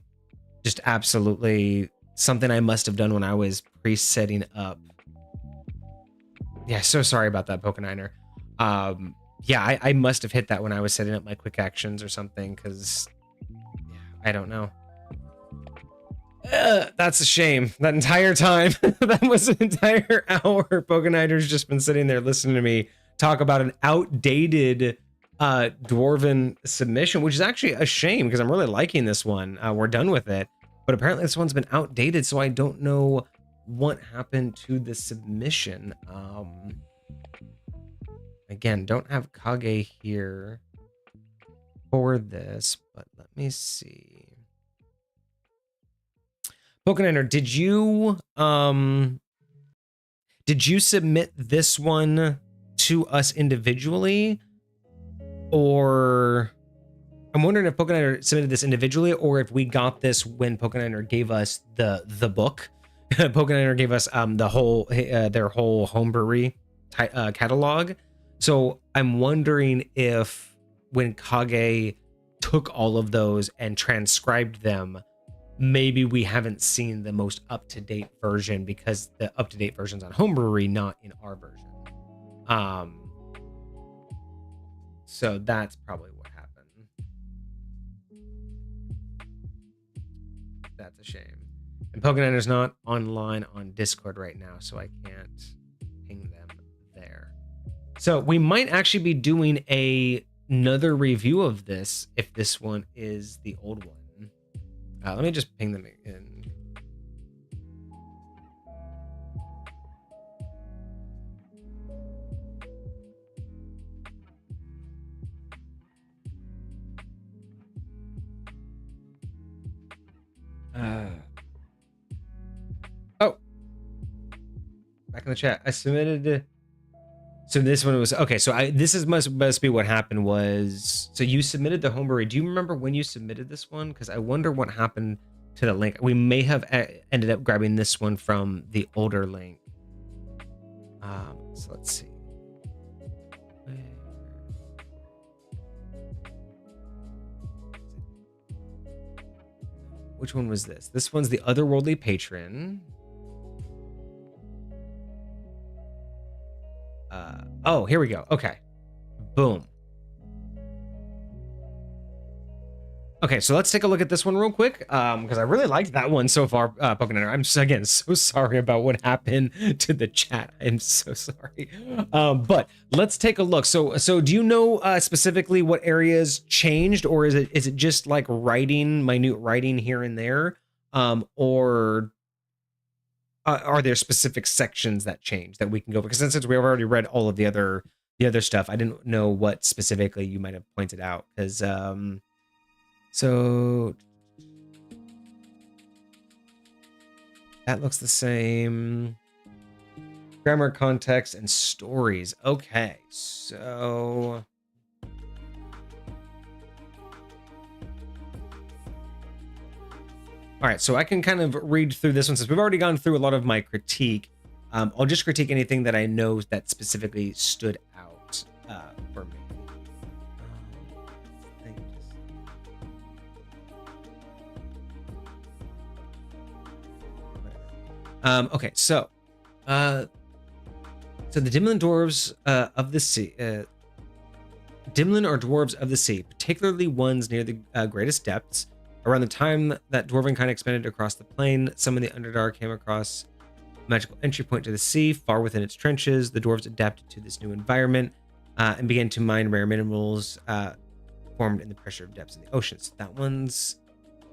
just absolutely something I must have done when I was pre-setting up. Yeah, so sorry about that, Pokeniner. Yeah, I must have hit that when I was setting up my quick actions or something, because I don't know. That's a shame. That entire time, that was an entire hour. Pokeniner's just been sitting there listening to me talk about an outdated Dwarven submission, which is actually a shame because I'm really liking this one. We're done with it, but apparently this one's been outdated, so I don't know what happened to the submission. Again, don't have Kage here for this, but let me see. Pokeniner, did you submit this one to us individually, or I'm wondering if Pokeniner submitted this individually or if we got this when Pokeniner gave us the book. Pokeniner gave us the whole their whole homebrewery catalog. So I'm wondering if when Kage took all of those and transcribed them, maybe we haven't seen the most up-to-date version because the up-to-date version's on homebrewery, not in our version. So that's probably what happened. That's a shame. And Pokeniner's not online on Discord right now, so I can't ping them there. So we might actually be doing another review of this if this one is the old one. Let me just ping them in. Oh, back in the chat. I submitted. So this one was okay. So this is must be what happened was. So you submitted the homebrewery. Do you remember when you submitted this one? Because I wonder what happened to the link. We may have ended up grabbing this one from the older link. So let's see. Which one was this? This one's the Otherworldly Patron. Oh, here we go. Okay. Boom. Okay, so let's take a look at this one real quick, because I really liked that one so far, Pokeniner. I'm just, again, so sorry about what happened to the chat. I'm so sorry. But let's take a look. So do you know specifically what areas changed, or is it just like minute writing here and there, or are there specific sections that change that we can go? Because since we've already read all of the other stuff, I didn't know what specifically you might have pointed out. Because so that looks the same. Grammar, context, and stories. Okay, so all right, so I can kind of read through this one since we've already gone through a lot of my critique. I'll just critique anything that I know that specifically stood out for me. Okay, so the Dhimlin dwarves of the sea, Dhimlin are dwarves of the sea, particularly ones near the greatest depths. Around the time that dwarvenkind expanded across the plain, some of the Underdark came across a magical entry point to the sea, far within its trenches. The dwarves adapted to this new environment and began to mine rare minerals formed in the pressure of depths in the ocean. So that one's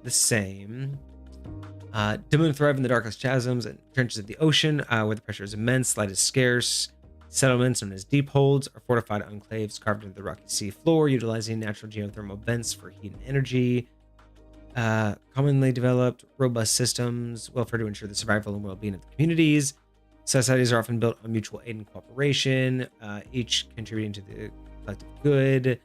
the same. Dhimlin thrive in the darkest chasms and trenches of the ocean, where the pressure is immense, light is scarce. Settlements known as deep holds are fortified enclaves carved into the rocky sea floor, utilizing natural geothermal vents for heat and energy. Commonly developed, robust systems, welfare to ensure the survival and well-being of the communities. Societies are often built on mutual aid and cooperation, each contributing to the collective good.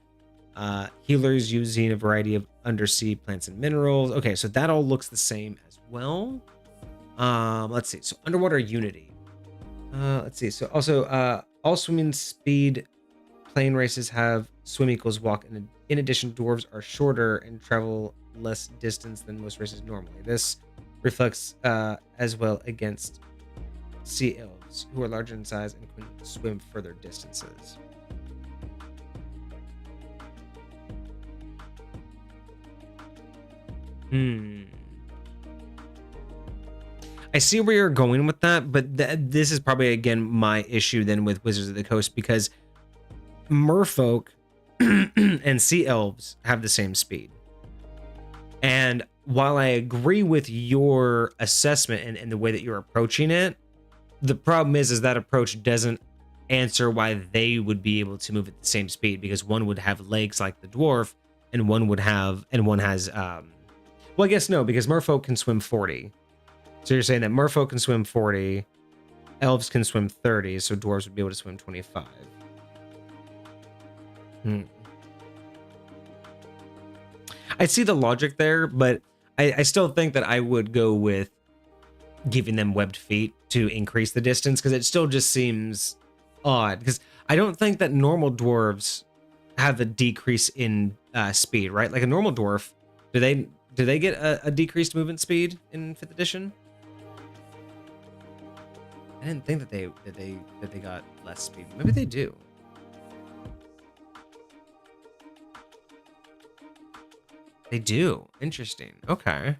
Healers using a variety of undersea plants and minerals. Okay, so that all looks the same as well. Let's see. So underwater unity. Let's see. So also, all swimming speed plane races have swim equals walk. In addition, dwarves are shorter and travel less distance than most races normally. This reflects as well against sea elves, who are larger in size and can swim further distances. I see where you're going with that, but this is probably, again, my issue then with Wizards of the Coast, because merfolk and sea elves have the same speed. And while I agree with your assessment and the way that you're approaching it, the problem is that approach doesn't answer why they would be able to move at the same speed, because one would have legs like the dwarf and one has well, I guess no, because merfolk can swim 40. So you're saying that merfolk can swim 40, elves can swim 30, so dwarves would be able to swim 25. I see the logic there, but I still think that I would go with giving them webbed feet to increase the distance, because it still just seems odd, because I don't think that normal dwarves have a decrease in speed, right? Like a normal dwarf, do they get a decreased movement speed in 5th edition? I didn't think that they got less speed. Maybe they do. They do. Interesting. Okay.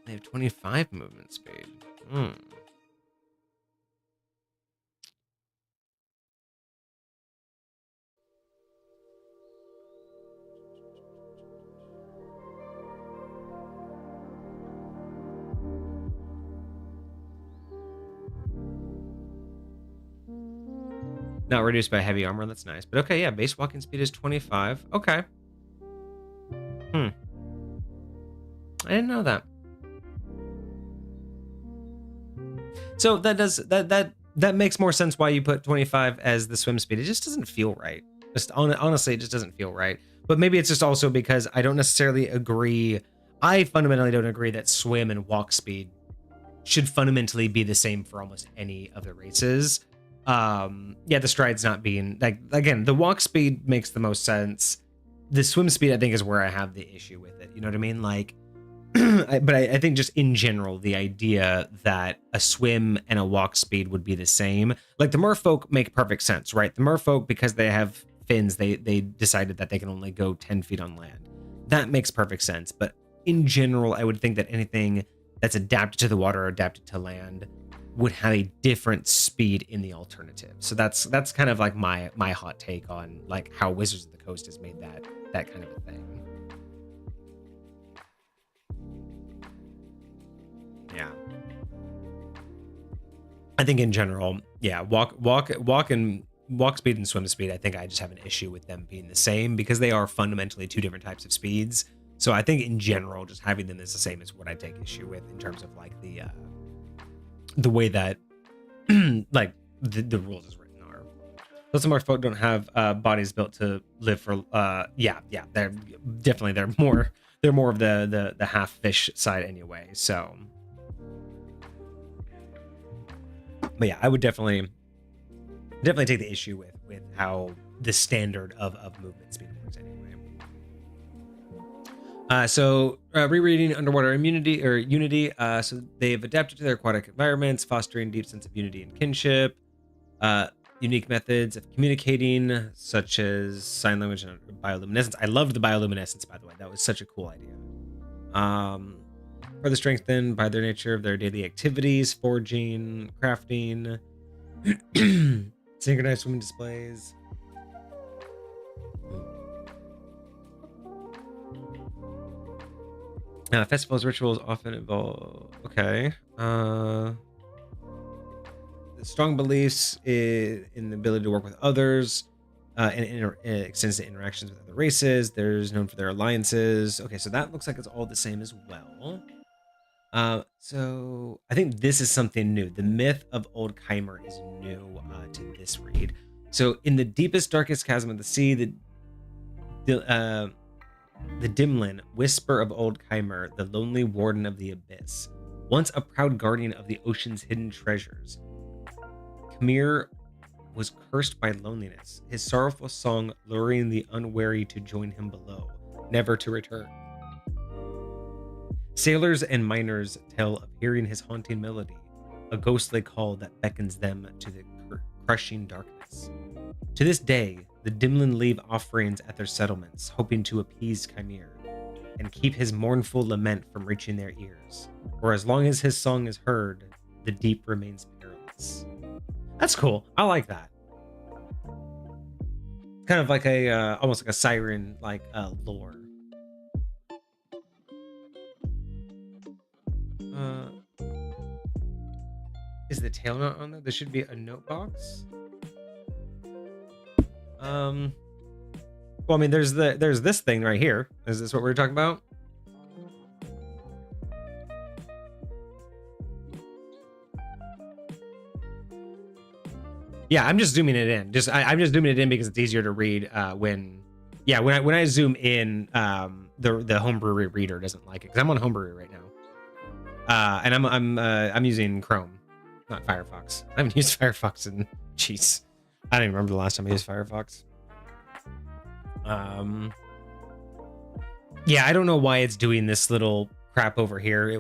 They have 25 movement speed. Not reduced by heavy armor. That's nice. But okay, yeah, base walking speed is 25. Okay. I didn't know that. So that makes more sense why you put 25 as the swim speed. It just doesn't feel right. Just honestly, it just doesn't feel right. But maybe it's just also because I don't necessarily agree. I fundamentally don't agree that swim and walk speed should fundamentally be the same for almost any of the races. Yeah, the strides not being, like, again, the walk speed makes the most sense. The swim speed, I think, is where I have the issue with it. You know what I mean? Like, but I think just in general, the idea that a swim and a walk speed would be the same, like the merfolk make perfect sense, right? The merfolk, because they have fins, they decided that they can only go 10 feet on land. That makes perfect sense. But in general, I would think that anything that's adapted to the water or adapted to land would have a different speed in the alternative. So that's kind of like my hot take on like how Wizards of the Coast has made that kind of a thing. Yeah. I think in general, yeah, walk speed and swim speed, I think I just have an issue with them being the same, because they are fundamentally two different types of speeds. So I think in general, just having them as the same is what I take issue with in terms of like the way that like the rules is written are. Those of our folk don't have bodies built to live for yeah, they're definitely they're more of the half fish side anyway. So but yeah, I would definitely take the issue with how the standard of movement speed works anyway. So rereading Underwater Immunity or Unity. So they've adapted to their aquatic environments, fostering deep sense of unity and kinship. Unique methods of communicating, such as sign language and bioluminescence. I loved the bioluminescence, by the way. That was such a cool idea. Further strengthened by their nature of their daily activities, forging, crafting, synchronized swimming displays. Festivals, rituals often involve. Okay. Strong beliefs in the ability to work with others, and extends to interactions with other races. There's known for their alliances. Okay, so that looks like it's all the same as well. So I think this is something new. The myth of Old Chimer is new to this read. So in the deepest, darkest chasm of the sea, the Dhimlin, whisper of Old Chimer, the lonely warden of the abyss, once a proud guardian of the ocean's hidden treasures. Khmer was cursed by loneliness, his sorrowful song luring the unwary to join him below, never to return. Sailors and miners tell of hearing his haunting melody, a ghostly call that beckons them to the crushing darkness. To this day, the Dhimlin leave offerings at their settlements, hoping to appease Khmer and keep his mournful lament from reaching their ears. For as long as his song is heard, the deep remains perilous. That's cool. I like that. Kind of like a almost like a siren lore. Is the tail not on there? There should be a note box. Well, I mean, there's this thing right here. Is this what we're talking about? Yeah, I'm just zooming it in. I'm just zooming it in because it's easier to read when I zoom in, the homebrew reader doesn't like it because I'm on homebrew right now. And I'm using Chrome, not Firefox. I haven't used Firefox in jeez. I don't even remember the last time I used Firefox. Yeah, I don't know why it's doing this little crap over here.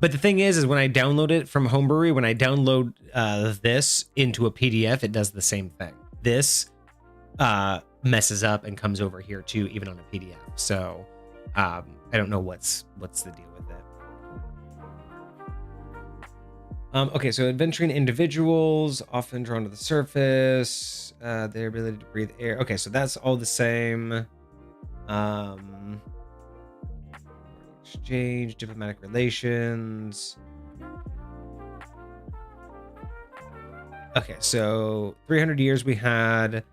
But the thing is when I download it from Homebrew, when I download this into a PDF, it does the same thing. This messes up and comes over here too, even on a PDF. So I don't know what's the deal with it. Okay, so adventuring individuals often drawn to the surface, their ability to breathe air. Okay, so that's all the same. Exchange, diplomatic relations. Okay, so 300 years we had.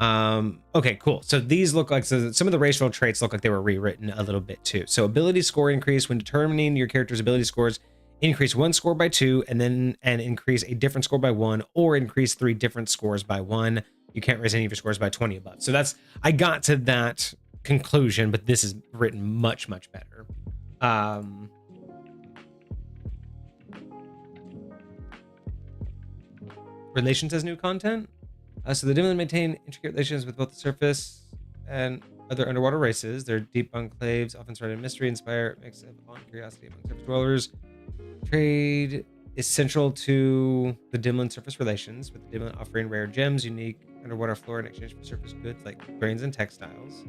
Okay, cool. So these look like, so some of the racial traits look like they were rewritten a little bit too. So ability score increase when determining your character's ability scores. Increase one score by 2 and increase a different score by 1, or increase 3 different scores by 1. You can't raise any of your scores by 20 above. So I got to that conclusion, but this is written much, much better. Relations as new content. So the Dhimlin maintain intricate relations with both the surface and other underwater races. Their deep enclaves often surrounded in mystery, inspire a mix of awe and curiosity among surface dwellers. Trade is central to the Dhimlin surface relations, with the Dhimlin offering rare gems, unique underwater flora in exchange for surface goods like grains and textiles.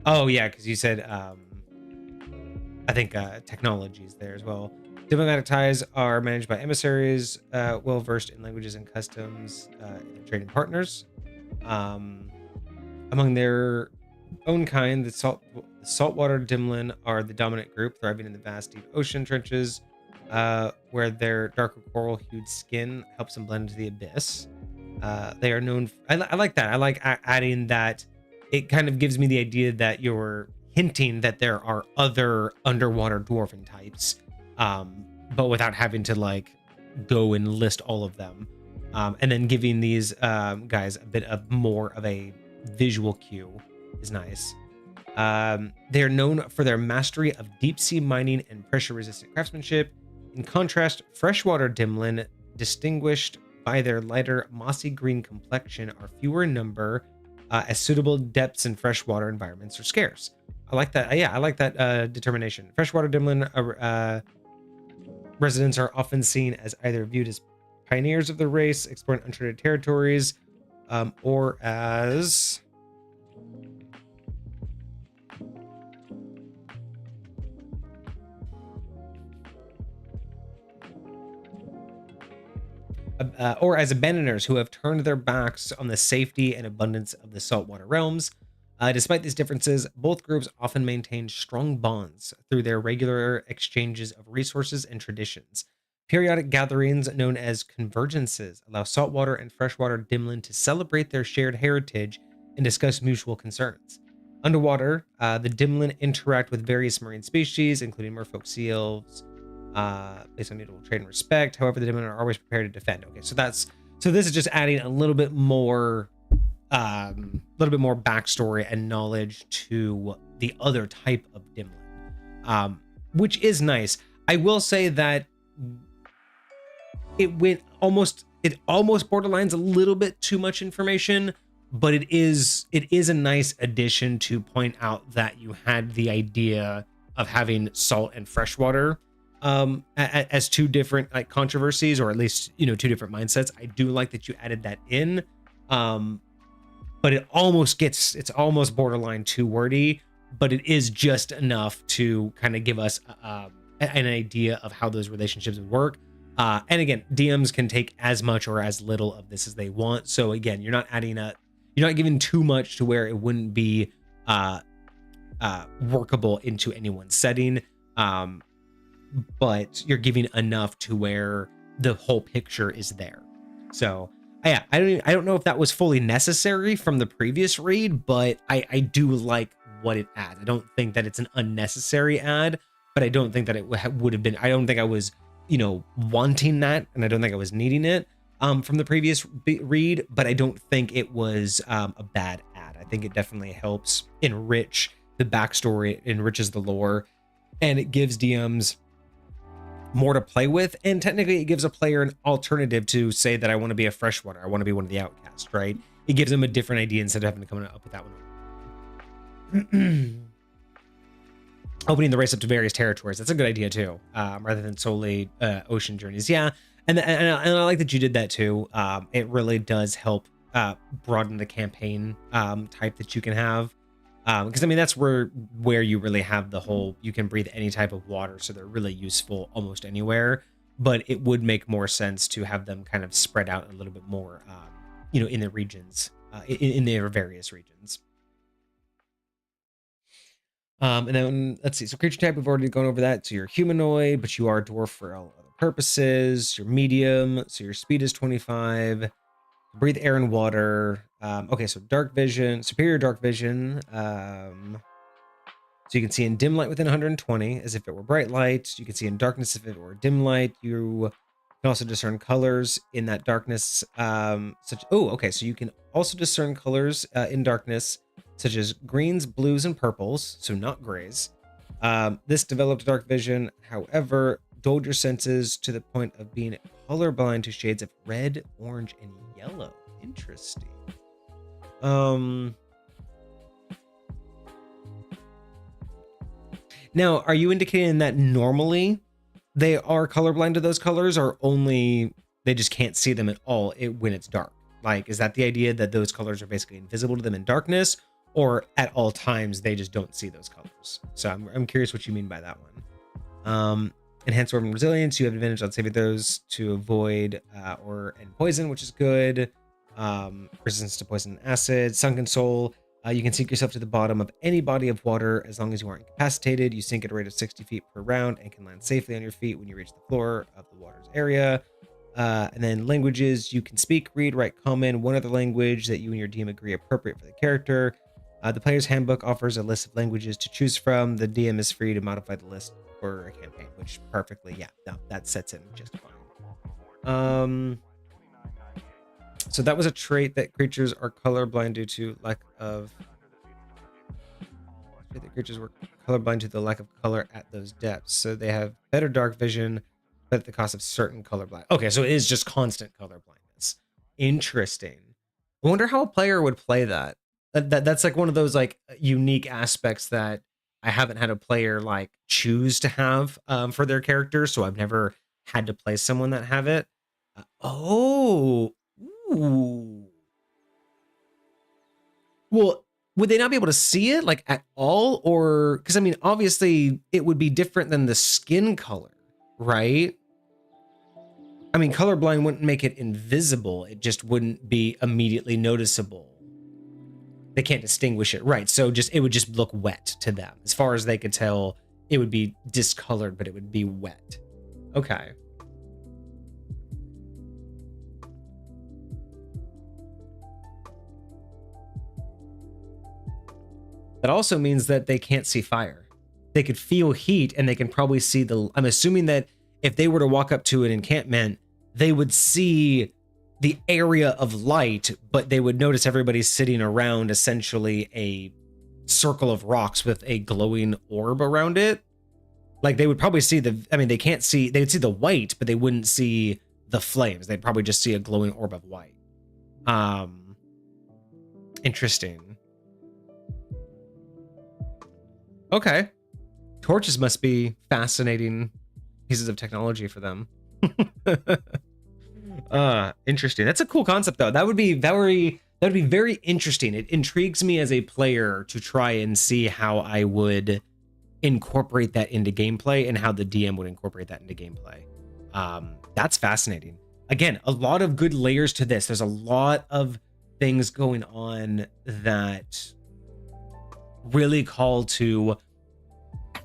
Oh yeah, because you said I think technology is there as well. Diplomatic ties are managed by emissaries, well versed in languages and customs, and trading partners. Among their own kind, the saltwater Dhimlin are the dominant group, thriving in the vast deep ocean trenches, where their darker coral-hued skin helps them blend into the abyss. They are known. I like that. I like adding that. It kind of gives me the idea that you're hinting that there are other underwater dwarven types, but without having to like go and list all of them, and then giving these guys a bit of more of a visual cue is nice. They are known for their mastery of deep sea mining and pressure-resistant craftsmanship. In contrast, freshwater Dhimlin, distinguished by their lighter mossy green complexion, are fewer in number, as suitable depths in freshwater environments are scarce. I like that. Yeah, I like that determination. Freshwater Dhimlin residents are often seen as either viewed as pioneers of the race, exploring uncharted territories, or as abandoners who have turned their backs on the safety and abundance of the saltwater realms. Despite these differences, both groups often maintain strong bonds through their regular exchanges of resources and traditions. Periodic gatherings known as convergences allow saltwater and freshwater Dhimlin to celebrate their shared heritage and discuss mutual concerns. Underwater, the Dhimlin interact with various marine species, including merfolk sea elves, based on mutual trade and respect. However, the Dhimlin are always prepared to defend. Okay, so this is just adding a little bit more backstory and knowledge to the other type of Dhimlin, which is nice. I will say that it almost borderlines a little bit too much information, but it is a nice addition to point out that you had the idea of having salt and freshwater as two different like controversies, or at least two different mindsets. I do like that you added that in. But it's almost borderline too wordy, but it is just enough to kind of give us an idea of how those relationships would work. And again, DMs can take as much or as little of this as they want. So again, you're not giving too much to where it wouldn't be workable into anyone's setting. But you're giving enough to where the whole picture is there. So yeah, I don't know if that was fully necessary from the previous read, but I do like what it adds. I don't think that it's an unnecessary add, but I don't think that it would have been. I don't think I was, wanting that, and I don't think I was needing it from the previous read. But I don't think it was a bad add. I think it definitely helps enrich the backstory, enriches the lore, and it gives DMs more to play with, and technically it gives a player an alternative to say that I want to be a freshwater, I want to be one of the outcasts, right? It gives them a different idea instead of having to come up with that one. Opening the race up to various territories, that's a good idea too, rather than solely ocean journeys. Yeah, and I like that you did that too. It really does help broaden the campaign type that you can have. Because I mean, that's where you really have the whole, you can breathe any type of water, so they're really useful almost anywhere. But it would make more sense to have them kind of spread out a little bit more, in the regions, in their various regions. And then let's see. So creature type, we've already gone over that. So you're humanoid, but you are a dwarf for all other purposes. You're medium, so your speed is 25. Breathe air and water. Okay, so dark vision, superior dark vision. So you can see in dim light within 120 as if it were bright light. You can see in darkness if it were dim light. You can also discern colors in that darkness. Okay, so you can also discern colors in darkness, such as greens, blues, and purples. So not grays. This developed dark vision, however, dulled your senses to the point of being colorblind to shades of red, orange, and yellow. Interesting. Now, are you indicating that normally they are colorblind to those colors, or only they just can't see them at all when it's dark? Like, is that the idea that those colors are basically invisible to them in darkness, or at all times they just don't see those colors? So I'm curious what you mean by that one. Enhanced Orb and Resilience, you have advantage on saving those to avoid and poison, which is good. Resistance to poison and acid. Sunken Soul, you can sink yourself to the bottom of any body of water as long as you aren't incapacitated. You sink at a rate of 60 feet per round and can land safely on your feet when you reach the floor of the water's area. And then languages, you can speak, read, write, comment one other language that you and your DM agree appropriate for the character. The player's handbook offers a list of languages to choose from. The DM is free to modify the list for a campaign, which perfectly, yeah, no, that sets in just fine. So that was a trait that creatures are colorblind due to lack of. That creatures were colorblind to the lack of color at those depths, so they have better dark vision, but at the cost of certain colorblind. Okay, so it is just constant color blindness. Interesting. I wonder how a player would play that. That's like one of those like unique aspects that I haven't had a player like choose to have for their character, so I've never had to play someone that have it. Ooh. Well, would they not be able to see it like at all? Or because I mean, obviously it would be different than the skin color, right? I mean, colorblind wouldn't make it invisible. It just wouldn't be immediately noticeable. They can't distinguish it, right? So it would just look wet to them. As far as they could tell, it would be discolored, but it would be wet. Okay. That also means that they can't see fire. They could feel heat, and they can probably see I'm assuming that if they were to walk up to an encampment, they would see the area of light, but they would notice everybody's sitting around essentially a circle of rocks with a glowing orb around it. Like, they would probably see they can't see, they'd see the white, but they wouldn't see the flames. They'd probably just see a glowing orb of white. Interesting. Okay. Torches must be fascinating pieces of technology for them. Interesting. That's a cool concept, though. That would be very interesting. It intrigues me as a player to try and see how I would incorporate that into gameplay and how the DM would incorporate that into gameplay. That's fascinating. Again, a lot of good layers to this. There's a lot of things going on that really call to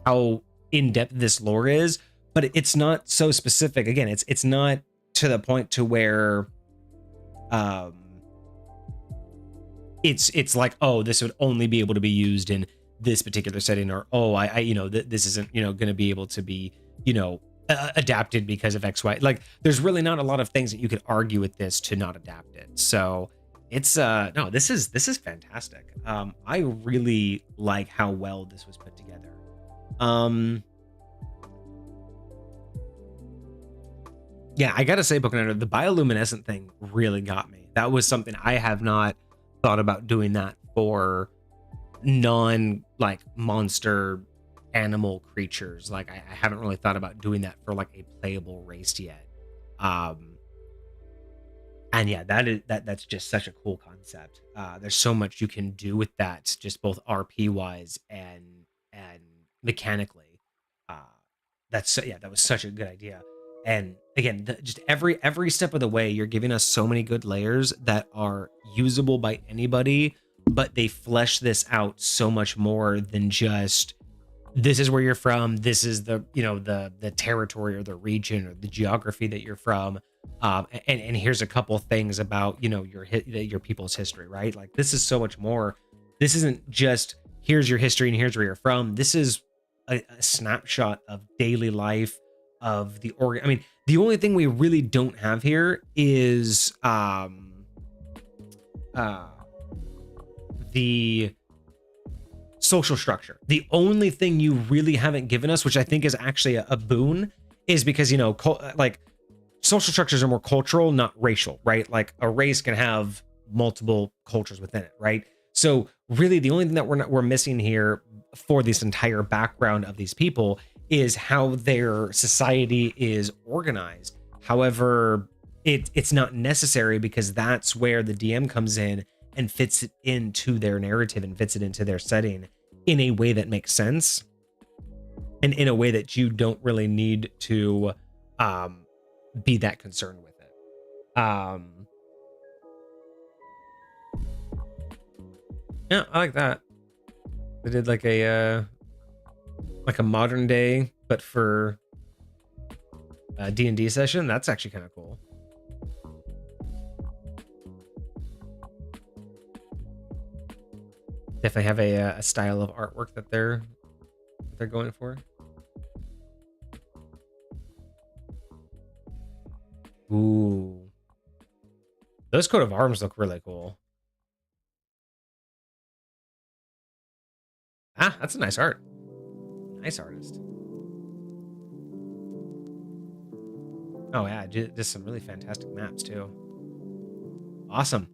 how in-depth this lore is, but it's not so specific. Again, it's not to the point to where it's like, oh, this would only be able to be used in this particular setting, or oh, I this isn't going to be able to be adapted because of XY. Like, there's really not a lot of things that you could argue with this to not adapt it. So it's no, this is fantastic. I really like how well this was put together. Yeah, I gotta say, Pokeniner, the bioluminescent thing really got me. That was something I have not thought about doing that for like monster animal creatures. Like, I haven't really thought about doing that for like a playable race yet. And yeah, that's just such a cool concept. There's so much you can do with that, just both RP wise and mechanically. That was such a good idea. And again, just every step of the way, you're giving us so many good layers that are usable by anybody, but they flesh this out so much more than just, this is where you're from, this is the the territory or the region or the geography that you're from, and here's a couple things about your people's history, right? Like, this is so much more. This isn't just, here's your history and here's where you're from. This is a snapshot of daily life of the organ. I mean, the only thing we really don't have here is the social structure. The only thing you really haven't given us, which I think is actually a boon, is because like, social structures are more cultural, not racial, right? Like, a race can have multiple cultures within it, right? So really, the only thing that we're missing here for this entire background of these people is how their society is organized. However, it's not necessary, because that's where the DM comes in and fits it into their narrative and fits it into their setting in a way that makes sense, and in a way that you don't really need to be that concerned with it. Yeah, I like that. They did like a modern day, but for a D&D session. That's actually kind of cool. Definitely have a style of artwork that they're going for. Ooh, those coat of arms look really cool. Ah, that's a nice art. Nice artist. Oh yeah, just some really fantastic maps too. Awesome.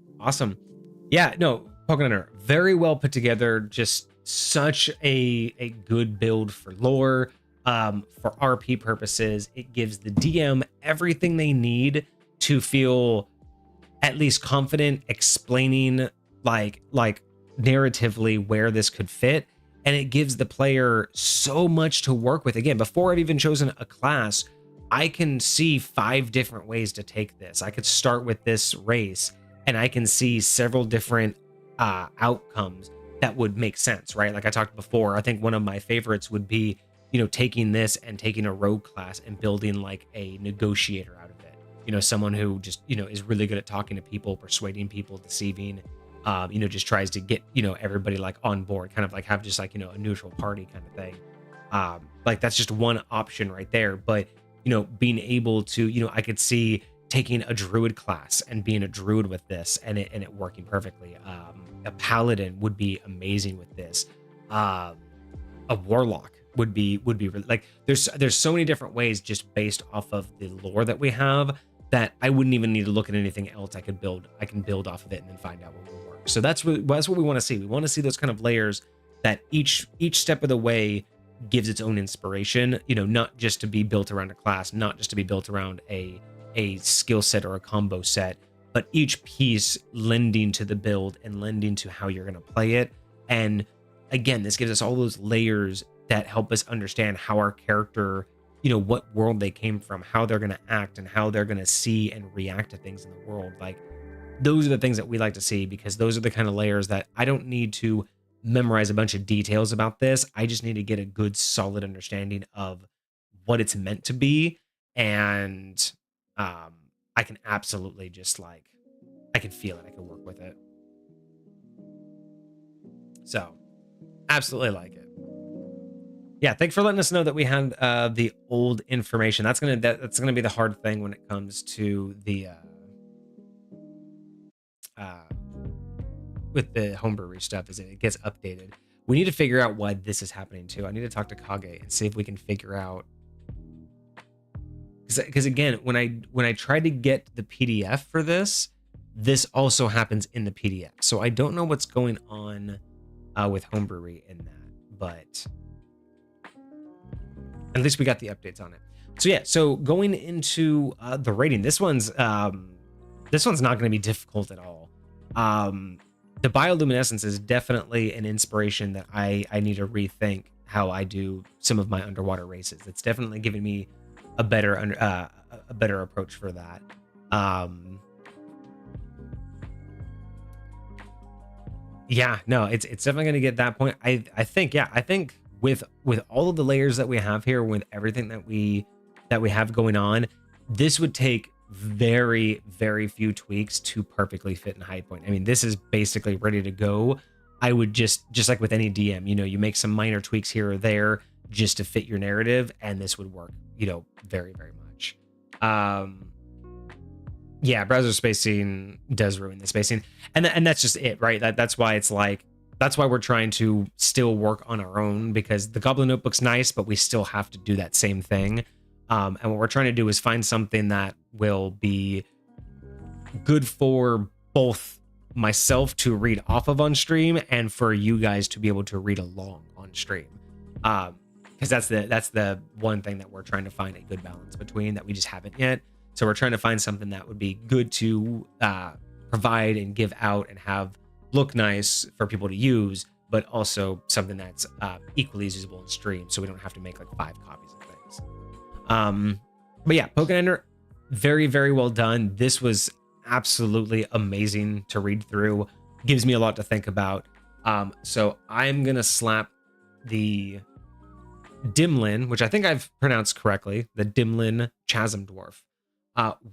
Yeah, no, Pokeniner, very well put together. Just such a good build for lore, for RP purposes. It gives the DM everything they need to feel at least confident explaining like narratively where this could fit. And it gives the player so much to work with. Again, before I've even chosen a class, I can see 5 different ways to take this. I could start with this race, and I can see several different outcomes that would make sense, right? Like I talked before, I think one of my favorites would be, taking this and taking a rogue class and building like a negotiator out of it. Someone who just, is really good at talking to people, persuading people, deceiving, just tries to get, everybody like on board, kind of like have just like, a neutral party kind of thing. Like that's just one option right there. But, being able to, I could see taking a druid class and being a druid with this and it working perfectly. A paladin would be amazing with this. A warlock would be like, there's so many different ways just based off of the lore that we have that I wouldn't even need to look at anything else. I can build off of it and then find out what will work. So that's what we want to see. We want to see those kind of layers that each step of the way gives its own inspiration, not just to be built around a class, not just to be built around a skill set or a combo set, but each piece lending to the build and lending to how you're going to play it. And again, this gives us all those layers that help us understand how our character, what world they came from, how they're going to act, and how they're going to see and react to things in the world. Like those are the things that we like to see, because those are the kind of layers that I don't need to memorize a bunch of details about this. I just need to get a good, solid understanding of what it's meant to be. And I can absolutely just like, I can feel it. I can work with it. So absolutely like it. Yeah, thanks for letting us know that we had the old information. That's gonna be the hard thing when it comes to the with the homebrewery stuff, is it gets updated. We need to figure out why this is happening too. I need to talk to Kage and see if we can figure out, because again, when I tried to get the PDF for this also happens in the PDF. So I don't know what's going on with homebrewery in that, but at least we got the updates on it. So yeah, so going into the rating, this one's not going to be difficult at all. The bioluminescence is definitely an inspiration that I need to rethink how I do some of my underwater races. It's definitely giving me a better approach for that. Yeah, no, it's definitely going to get that point. I think with all of the layers that we have here, with everything that we have going on, this would take very, very few tweaks to perfectly fit in High Point. I mean, this is basically ready to go. I would just like with any DM, you make some minor tweaks here or there just to fit your narrative, and this would work, very, very much. Yeah, browser spacing does ruin the spacing, and that's just it, right? That's why it's like, that's why we're trying to still work on our own, because the Goblin Notebook's nice, but we still have to do that same thing. And what we're trying to do is find something that will be good for both myself to read off of on stream and for you guys to be able to read along on stream. Because that's the one thing that we're trying to find a good balance between, that we just haven't yet. So we're trying to find something that would be good to provide and give out and have look nice for people to use, but also something that's equally as usable in stream, so we don't have to make like 5 copies of things. But yeah, Pokeniner, very, very well done. This was absolutely amazing to read through. Gives me a lot to think about. So I'm gonna slap the Dhimlin, which I think I've pronounced correctly, the Dhimlin Chasm Dwarf.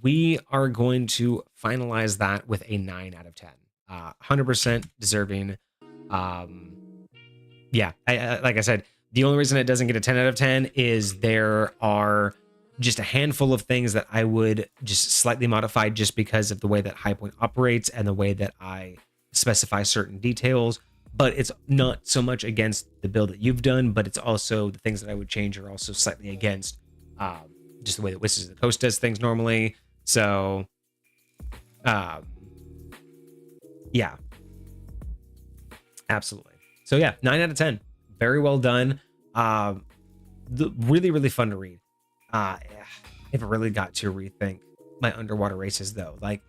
We are going to finalize that with a 9 out of 10. 100% deserving. Yeah, like I said, the only reason it doesn't get a 10 out of 10 is there are just a handful of things that I would just slightly modify just because of the way that High Point operates and the way that I specify certain details. But it's not so much against the build that you've done, but it's also the things that I would change are also slightly against just the way that Wizards of the Coast does things normally. So, yeah, absolutely. So yeah, 9 out of 10. Very well done. Really, really fun to read. I've really got to rethink my underwater races though. Like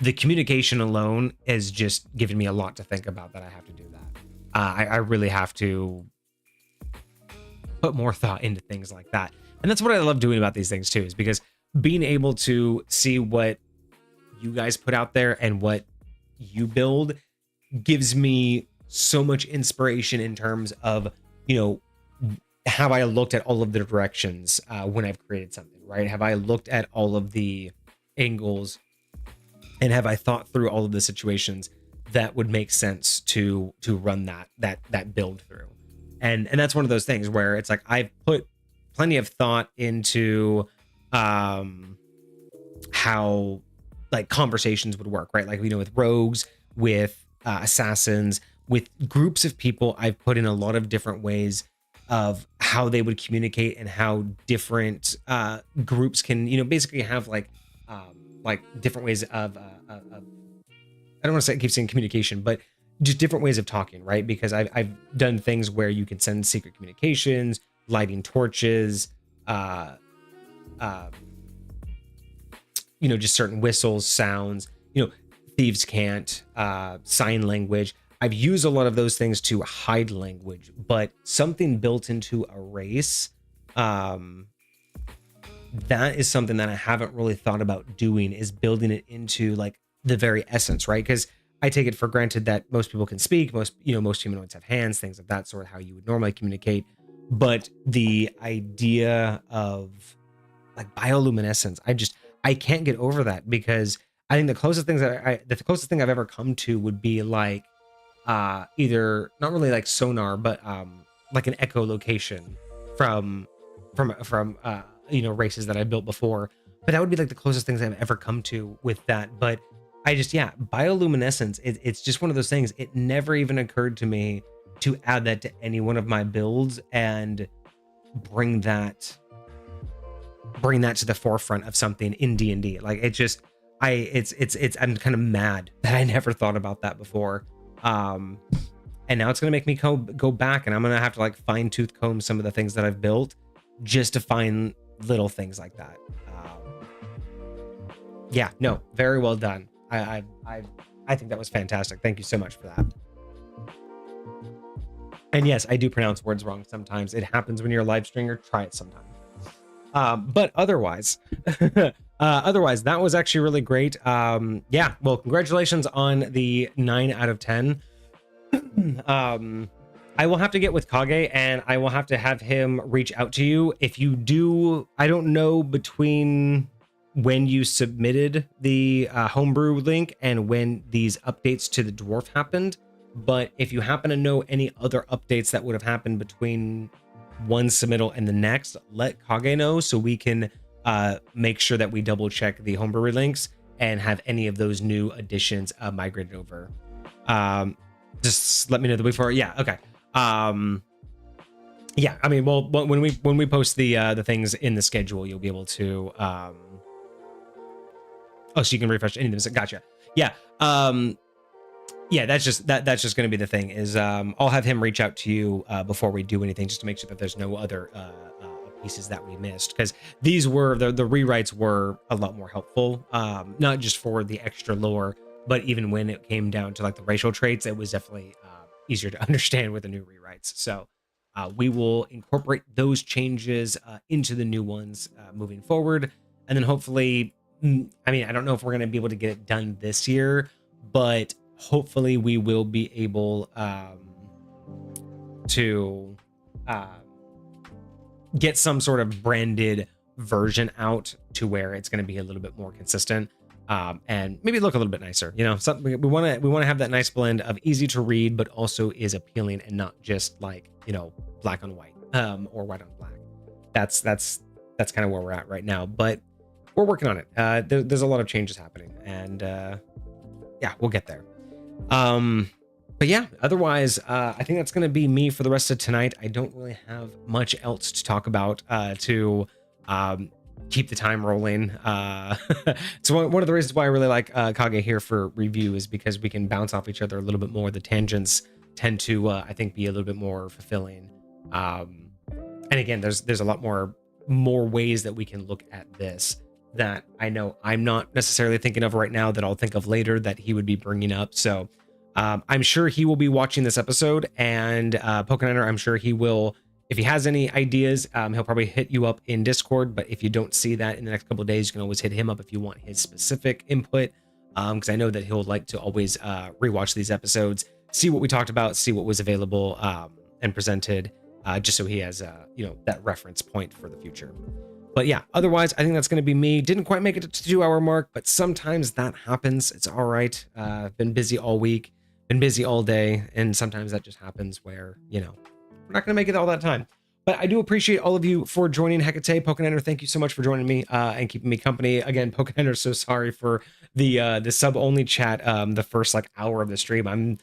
the communication alone is just giving me a lot to think about, that I have to do that. I really have to put more thought into things like that. And that's what I love doing about these things too, is because being able to see what you guys put out there and what you build gives me so much inspiration in terms of, you know, have I looked at all of the directions when I've created something, right? Have I looked at all of the angles, and have I thought through all of the situations that would make sense to run that build through? And that's one of those things where it's like I've put plenty of thought into how like conversations would work, right? Like, you know, with rogues, with assassins, with groups of people, I've put in a lot of different ways of how they would communicate and how different groups can, you know, basically have like different ways of I don't want to say keep saying communication, but just different ways of talking, right? Because I've done things where you can send secret communications, lighting torches, you know, just certain whistles, sounds, you know, thieves can't, sign language. I've used a lot of those things to hide language, but something built into a race, that is something that I haven't really thought about doing, is building it into like the very essence, right? Because I take it for granted that most people can speak, most humanoids have hands, things of that sort, how you would normally communicate. But the idea of like bioluminescence, I can't get over that, because I think the closest thing I've ever come to would be like either not really like sonar, but like an echolocation from you know, races that I built before. But that would be like the closest things I've ever come to with that. But bioluminescence, it's just one of those things. It never even occurred to me to add that to any one of my builds and bring that to the forefront of something in D&D. Like, it just, I'm kind of mad that I never thought about that before. And now it's going to make me go back, and I'm going to have to like fine tooth comb some of the things that I've built just to find little things like that. Yeah, no, very well done. I think that was fantastic. Thank you so much for that. And yes, I do pronounce words wrong sometimes. It happens when you're a live streamer. Try it sometime. But otherwise, that was actually really great. Yeah, well, congratulations on the 9 out of 10. I will have to get with Kage, and I will have to have him reach out to you. If you do, I don't know between when you submitted the homebrew link and when these updates to the dwarf happened, but if you happen to know any other updates that would have happened between one submittal and the next, let Kage know so we can make sure that we double check the homebrew links and have any of those new additions migrated over. Just let me know the before. Yeah, okay. Yeah, I mean, well, when we post the things in the schedule, you'll be able to oh, so you can refresh any of them. Gotcha. Yeah. Yeah, that's just going to be the thing, is I'll have him reach out to you before we do anything, just to make sure that there's no other pieces that we missed, because these were the rewrites were a lot more helpful, not just for the extra lore, but even when it came down to like the racial traits, it was definitely easier to understand with the new rewrites. So we will incorporate those changes into the new ones moving forward, and then hopefully, I mean, I don't know if we're going to be able to get it done this year, but hopefully we will be able to get some sort of branded version out to where it's going to be a little bit more consistent, and maybe look a little bit nicer. You know, something we want to have that nice blend of easy to read, but also is appealing and not just like, you know, black on white or white on black. That's kind of where we're at right now, but we're working on it. There's a lot of changes happening, and yeah, we'll get there. But yeah, otherwise, I think that's going to be me for the rest of tonight. I don't really have much else to talk about to keep the time rolling. So one of the reasons why I really like Kage here for review is because we can bounce off each other a little bit more. The tangents tend to, I think, be a little bit more fulfilling. And again, there's a lot more ways that we can look at this that I know I'm not necessarily thinking of right now, that I'll think of later that he would be bringing up. So I'm sure he will be watching this episode, and Pokeniner, I'm sure he will, if he has any ideas, he'll probably hit you up in Discord. But if you don't see that in the next couple of days, you can always hit him up if you want his specific input. because I know that he'll like to always rewatch these episodes, see what we talked about, see what was available and presented, just so he has that reference point for the future. But yeah, otherwise, I think that's going to be me. Didn't quite make it to the 2-hour mark, but sometimes that happens. It's all right. Been busy all week, been busy all day, and sometimes that just happens where, we're not going to make it all that time. But I do appreciate all of you for joining. Hecate, Pokeniner, thank you so much for joining me and keeping me company. Again, Pokeniner, so sorry for the sub-only chat the first hour of the stream. I'm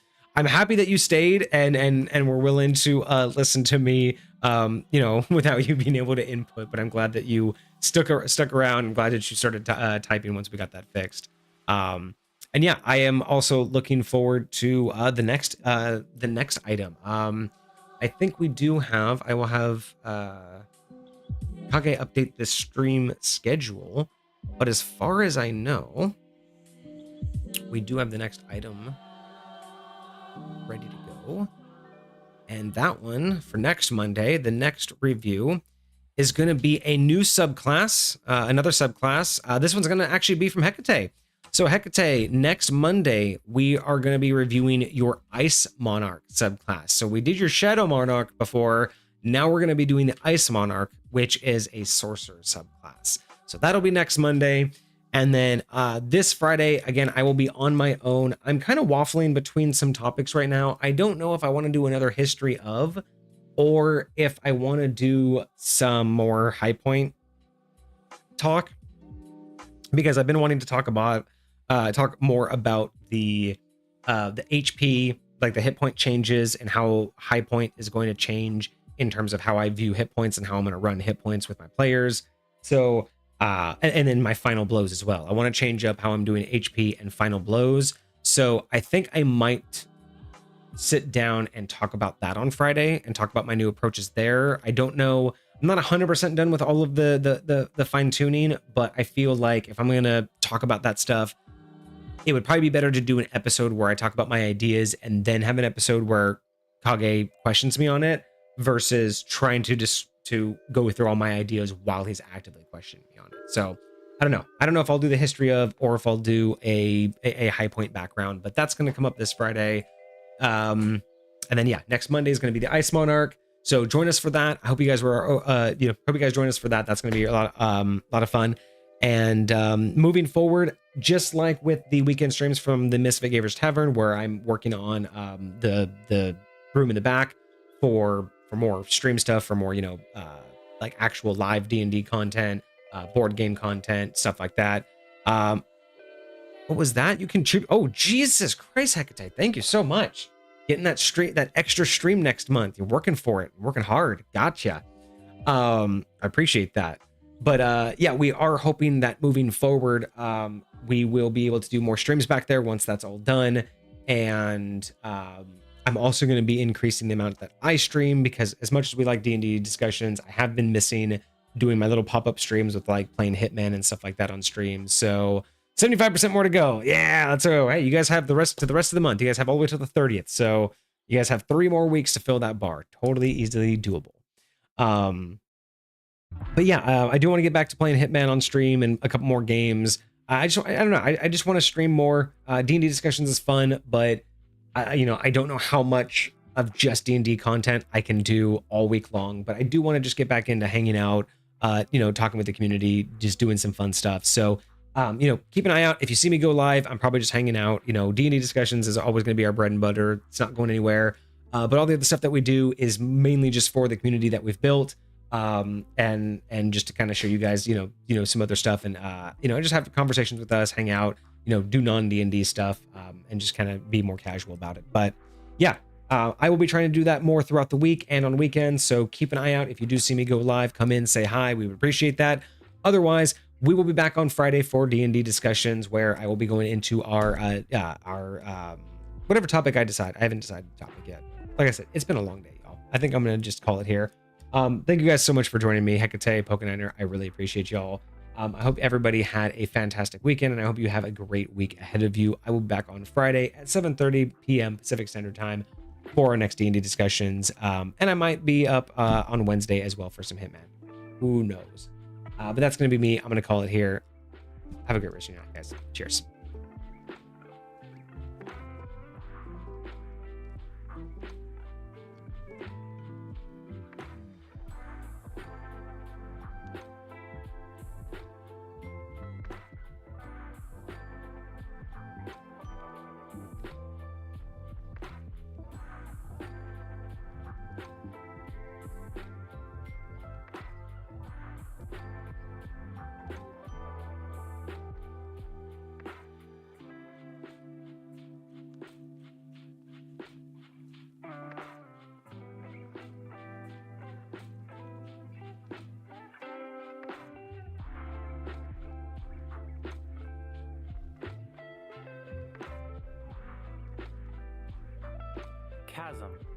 happy that you stayed and were willing to listen to me, without you being able to input. But I'm glad that you stuck around. I'm glad that you started typing once we got that fixed. And yeah, I am also looking forward to the next item. I think we do have. I will have Kage update the stream schedule, but as far as I know, we do have the next item ready to go. And that one for next Monday, the next review, is going to be a new subclass, another subclass. This one's going to actually be from Hecate. So Hecate, next Monday, we are going to be reviewing your Ice Monarch subclass. So we did your Shadow Monarch before. Now we're going to be doing the Ice Monarch, which is a Sorcerer subclass. So that'll be next Monday. And then this Friday, again, I will be on my own. I'm kind of waffling between some topics right now. I don't know if I want to do another history of, or if I want to do some more high point talk, because I've been wanting to talk more about the HP, like the hit point changes and how high point is going to change in terms of how I view hit points and how I'm going to run hit points with my players. So and then my final blows as well. I want to change up how I'm doing HP and final blows. So I think I might sit down and talk about that on Friday and talk about my new approaches there. I don't know. I'm not 100% done with all of the fine tuning, but I feel like if I'm going to talk about that stuff, it would probably be better to do an episode where I talk about my ideas and then have an episode where Kage questions me on it versus trying to go through all my ideas while he's actively questioning me on it. So I don't know. I don't know if I'll do the history of, or if I'll do a high point background, but that's going to come up this Friday. And then yeah, next Monday is going to be the Ice Monarch. So join us for that. I hope you guys hope you guys join us for that. That's going to be a lot of fun. And moving forward, just like with the weekend streams from the Misfit Gamers Tavern, where I'm working on the room in the back for more stream stuff, for more like actual live D&D content, board game content, stuff like that. What was that? You can contribute. Oh, Jesus Christ, Hecate, thank you so much. Getting that extra stream next month. You're working for it, working hard. Gotcha. I appreciate that. But yeah, we are hoping that moving forward, we will be able to do more streams back there once that's all done. And I'm also going to be increasing the amount that I stream, because as much as we like D&D discussions, I have been missing doing my little pop-up streams with like playing Hitman and stuff like that on stream. So 75% more to go. Yeah, let's go. Hey, you guys have the rest of the month. You guys have all the way to the 30th. So you guys have 3 more weeks to fill that bar. Totally easily doable. But yeah, I do want to get back to playing Hitman on stream and a couple more games. I don't know. I just want to stream more. D&D discussions is fun, but I don't know how much of just D&D content I can do all week long. But I do want to just get back into hanging out, talking with the community, just doing some fun stuff. So, keep an eye out. If you see me go live, I'm probably just hanging out. D&D discussions is always going to be our bread and butter. It's not going anywhere. But all the other stuff that we do is mainly just for the community that we've built. And just to kind of show you guys, some other stuff, and just have conversations with us, hang out, do non-D&D stuff, and just kind of be more casual about it. But yeah, I will be trying to do that more throughout the week and on weekends. So keep an eye out. If you do see me go live, come in, say hi. We would appreciate that. Otherwise, we will be back on Friday for D&D discussions, where I will be going into our whatever topic I decide. I haven't decided the topic yet. Like I said, it's been a long day, y'all. I think I'm going to just call it here. Thank you guys so much for joining me, Hecate, Pokeniner. I really appreciate y'all. I hope everybody had a fantastic weekend, and I hope you have a great week ahead of you. I will be back on Friday at 7:30 p.m. Pacific Standard Time for our next D&D discussions. And I might be up on Wednesday as well for some Hitman. Who knows? But that's going to be me. I'm going to call it here. Have a great rest of your night, guys. Cheers. Chasm